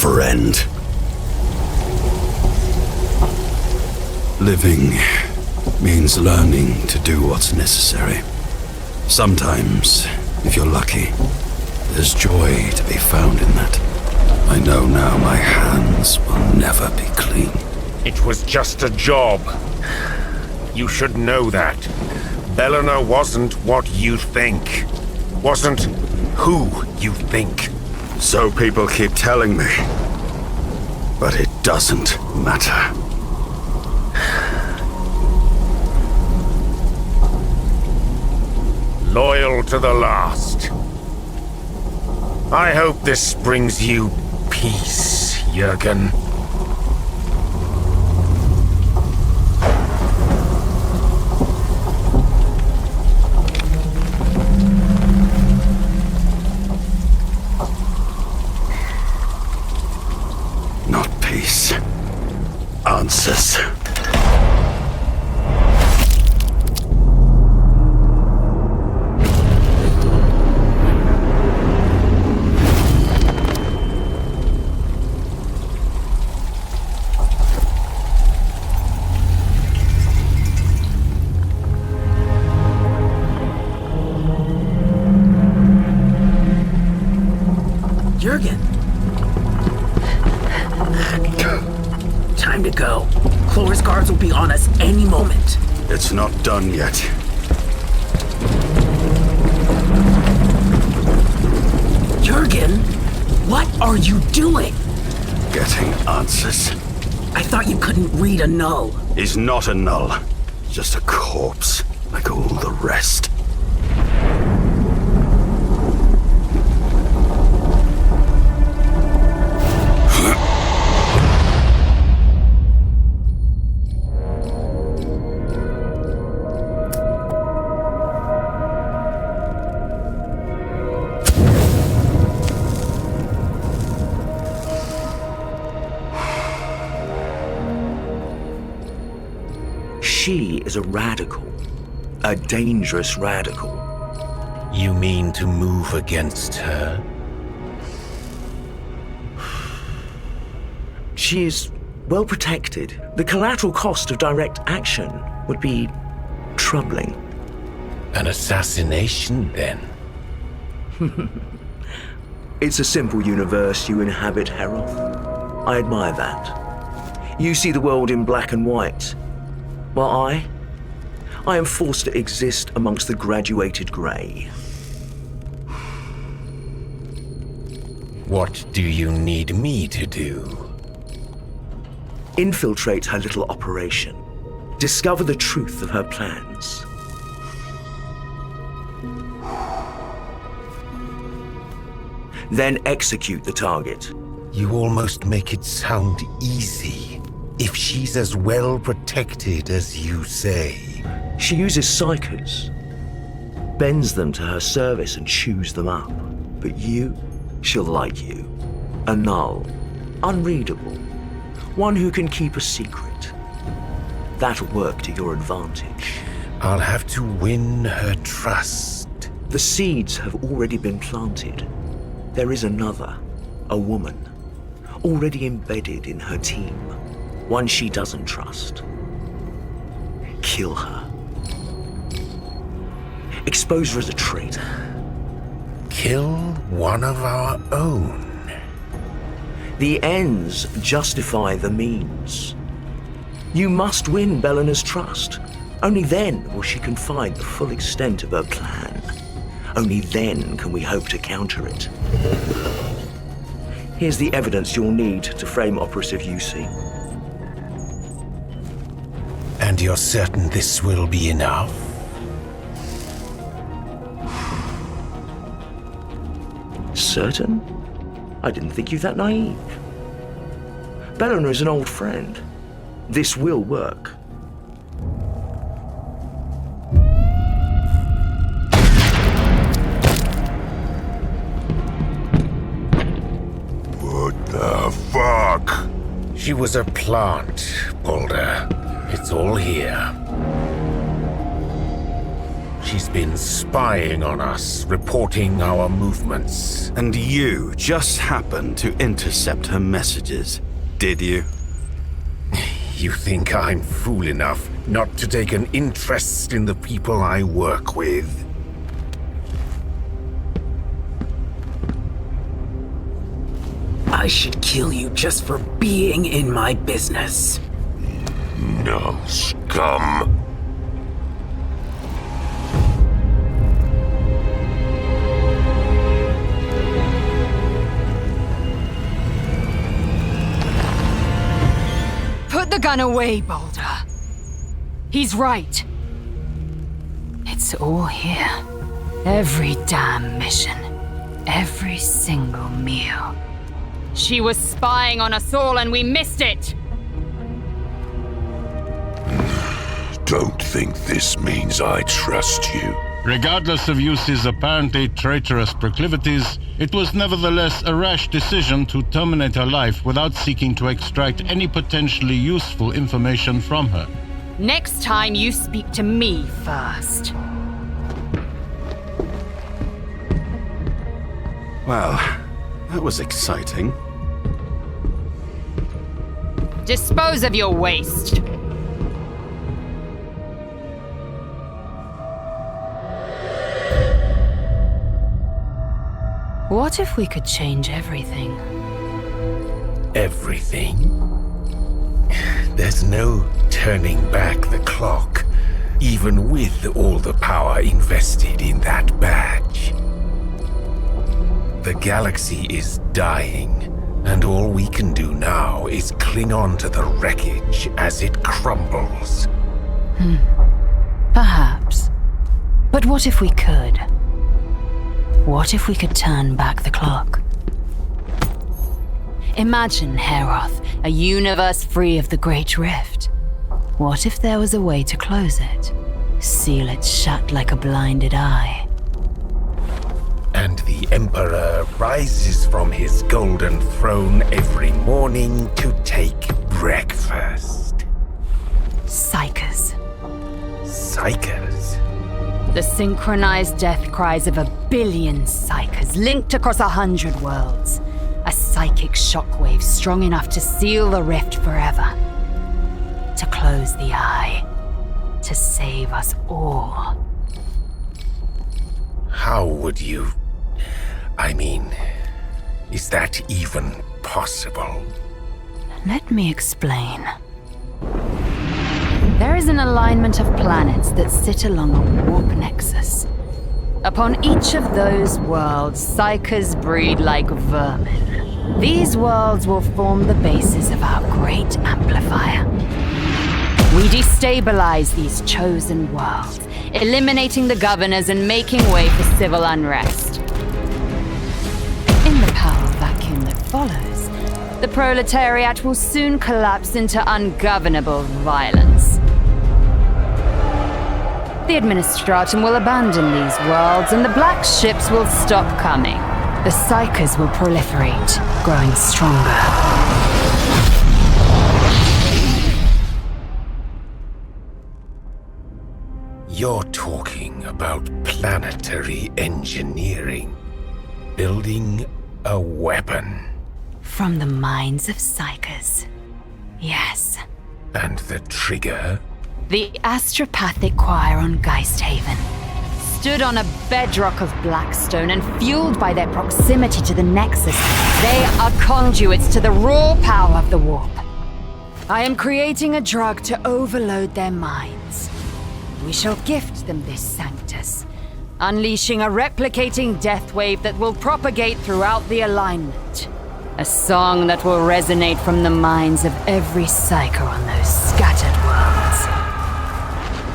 [SPEAKER 1] Friend. Living means learning to do what's necessary. Sometimes, if you're lucky, there's joy to be found in that. I know now my hands will never be clean.
[SPEAKER 7] It was just a job. You should know that. Belena wasn't what you think. Wasn't who you think.
[SPEAKER 1] So people keep telling me. But it doesn't matter.
[SPEAKER 7] Loyal to the last. I hope this brings you peace, Jurgen.
[SPEAKER 1] Not peace. Answers.
[SPEAKER 6] Jurgen. Time to go. Chlor's guards will be on us any moment.
[SPEAKER 1] It's not done yet.
[SPEAKER 6] Jurgen, what are you doing?
[SPEAKER 1] Getting answers.
[SPEAKER 6] I thought you couldn't read a null.
[SPEAKER 1] He's not a null. Just a corpse, like all the rest.
[SPEAKER 10] She is a radical. A dangerous radical.
[SPEAKER 7] You mean to move against her?
[SPEAKER 10] She is well protected. The collateral cost of direct action would be troubling.
[SPEAKER 7] An assassination, then?
[SPEAKER 10] It's a simple universe you inhabit, Heroth. I admire that. You see the world in black and white, while I am forced to exist amongst the graduated grey.
[SPEAKER 20] What do you need me to do?
[SPEAKER 10] Infiltrate her little operation. Discover the truth of her plans. Then execute the target.
[SPEAKER 20] You almost make it sound easy. If she's as well protected as you say.
[SPEAKER 10] She uses psychers, bends them to her service and chews them up. But she'll like you. A null, unreadable, one who can keep a secret. That'll work to your advantage.
[SPEAKER 20] I'll have to win her trust.
[SPEAKER 10] The seeds have already been planted. There is another, a woman, already embedded in her team. One she doesn't trust. Kill her. Expose her as a traitor.
[SPEAKER 20] Kill one of our own.
[SPEAKER 10] The ends justify the means. You must win Belena's trust. Only then will she confide the full extent of her plan. Only then can we hope to counter it. Here's the evidence you'll need to frame Operative UC.
[SPEAKER 20] And you're certain this will be enough?
[SPEAKER 10] Certain? I didn't think you that naive. Belena is an old friend. This will work.
[SPEAKER 5] What the fuck?
[SPEAKER 20] She was a plant, Boulder. It's all here. She's been spying on us, reporting our movements.
[SPEAKER 13] And you just happened to intercept her messages, did you?
[SPEAKER 20] You think I'm fool enough not to take an interest in the people I work with?
[SPEAKER 6] I should kill you just for being in my business.
[SPEAKER 5] No scum.
[SPEAKER 12] Put the gun away, Boulder. He's right. It's all here. Every damn mission. Every single meal. She was spying on us all and we missed it!
[SPEAKER 5] Don't think this means I trust you.
[SPEAKER 11] Regardless of Yusi's apparently traitorous proclivities, it was nevertheless a rash decision to terminate her life without seeking to extract any potentially useful information from her.
[SPEAKER 12] Next time you speak to me first.
[SPEAKER 13] Well, that was exciting.
[SPEAKER 12] Dispose of your waste. What if we could change everything?
[SPEAKER 20] Everything? There's no turning back the clock, even with all the power invested in that badge. The galaxy is dying, and all we can do now is cling on to the wreckage as it crumbles.
[SPEAKER 12] Perhaps. But what if we could? What if we could turn back the clock? Imagine, Heroth, a universe free of the Great Rift. What if there was a way to close it? Seal it shut like a blinded eye.
[SPEAKER 20] And the Emperor rises from his golden throne every morning to take breakfast.
[SPEAKER 12] Psychers.
[SPEAKER 20] Psychers?
[SPEAKER 12] The synchronized death cries of 1 billion psychers linked across 100 worlds. A psychic shockwave strong enough to seal the rift forever. To close the eye. To save us all.
[SPEAKER 20] How would you... I mean, is that even possible?
[SPEAKER 12] Let me explain. There is an alignment of planets that sit along a warp nexus. Upon each of those worlds, psychers breed like vermin. These worlds will form the basis of our great amplifier. We destabilize these chosen worlds, eliminating the governors and making way for civil unrest. In the power vacuum that follows, the proletariat will soon collapse into ungovernable violence. The administratum will abandon these worlds and the black ships will stop coming. The psychers will proliferate, growing stronger.
[SPEAKER 20] You're talking about planetary engineering. Building a weapon.
[SPEAKER 12] From the minds of psychers. Yes.
[SPEAKER 20] And the trigger?
[SPEAKER 12] The astropathic choir on Geisthaven stood on a bedrock of blackstone, and fueled by their proximity to the Nexus, they are conduits to the raw power of the warp. I am creating a drug to overload their minds. We shall gift them this Sanctus, unleashing a replicating death wave that will propagate throughout the alignment. A song that will resonate from the minds of every psyker on those scattered worlds.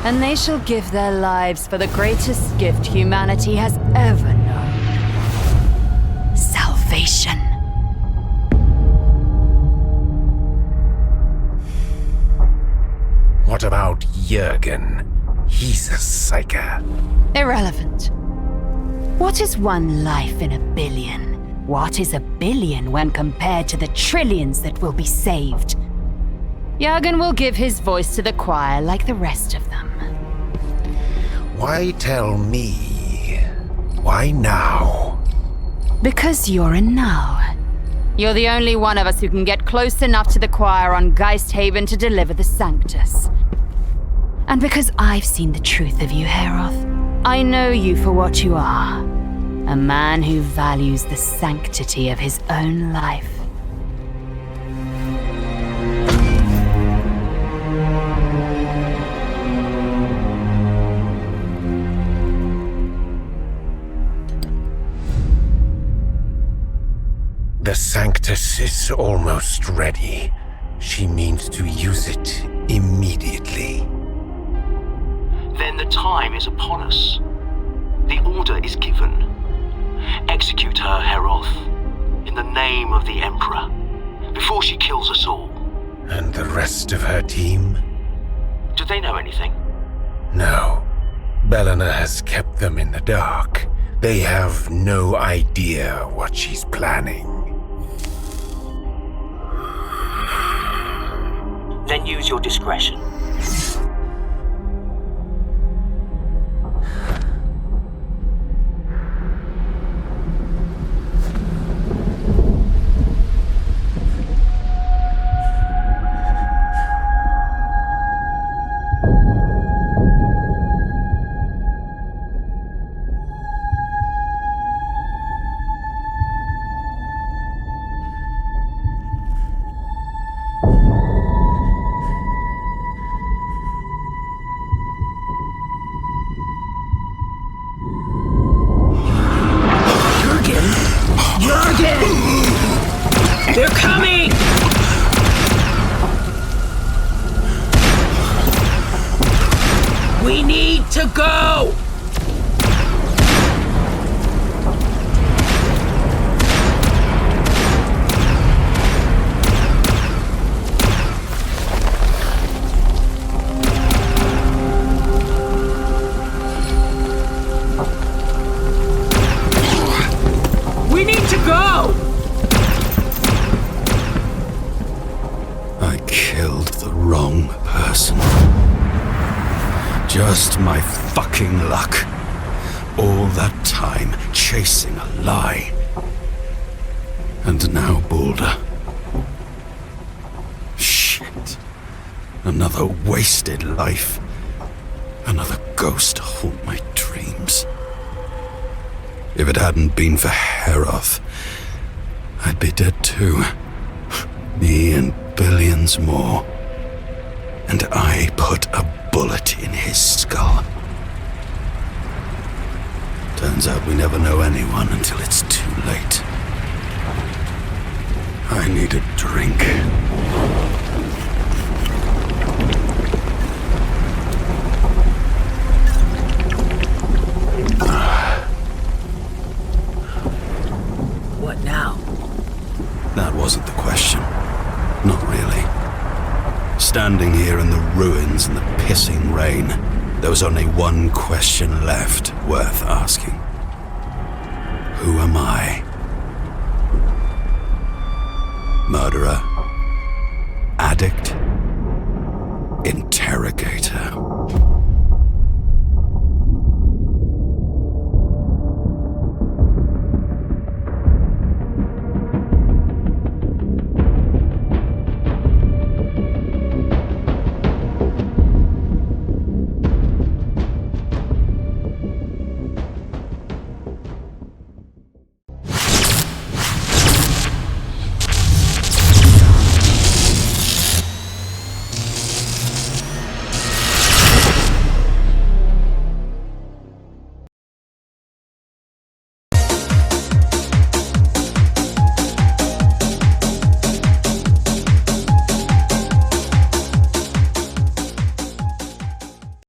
[SPEAKER 12] And they shall give their lives for the greatest gift humanity has ever known. Salvation.
[SPEAKER 20] What about Jürgen? He's a psyker.
[SPEAKER 12] Irrelevant. What is one life in a billion? What is a billion when compared to the trillions that will be saved? Jürgen will give his voice to the choir like the rest of them.
[SPEAKER 20] Why tell me? Why now?
[SPEAKER 12] Because you're a now. You're the only one of us who can get close enough to the choir on Geisthaven to deliver the Sanctus. And because I've seen the truth of you, Heroth, I know you for what you are. A man who values the sanctity of his own life.
[SPEAKER 20] The Sanctus is almost ready. She means to use it immediately.
[SPEAKER 10] Then the time is upon us. The order is given. Execute her, Heroth, in the name of the Emperor, before she kills us all.
[SPEAKER 20] And the rest of her team?
[SPEAKER 10] Do they know anything?
[SPEAKER 20] No. Belena has kept them in the dark. They have no idea what she's planning.
[SPEAKER 10] Then use your discretion.
[SPEAKER 6] They're coming! We need to go! We need to go!
[SPEAKER 1] I killed the wrong person. Just my fucking luck. All that time chasing a lie. And now Balder. Shit. Another wasted life. Another ghost to haunt my dreams. If it hadn't been for Heroth, I'd be dead too. Me and billions more. And I put a bullet in his skull. Turns out we never know anyone until it's too late. I need a drink.
[SPEAKER 6] What now?
[SPEAKER 1] That wasn't the question. Not really. Standing here in the ruins in the pissing rain, there was only one question left worth asking. Who am I? Murderer,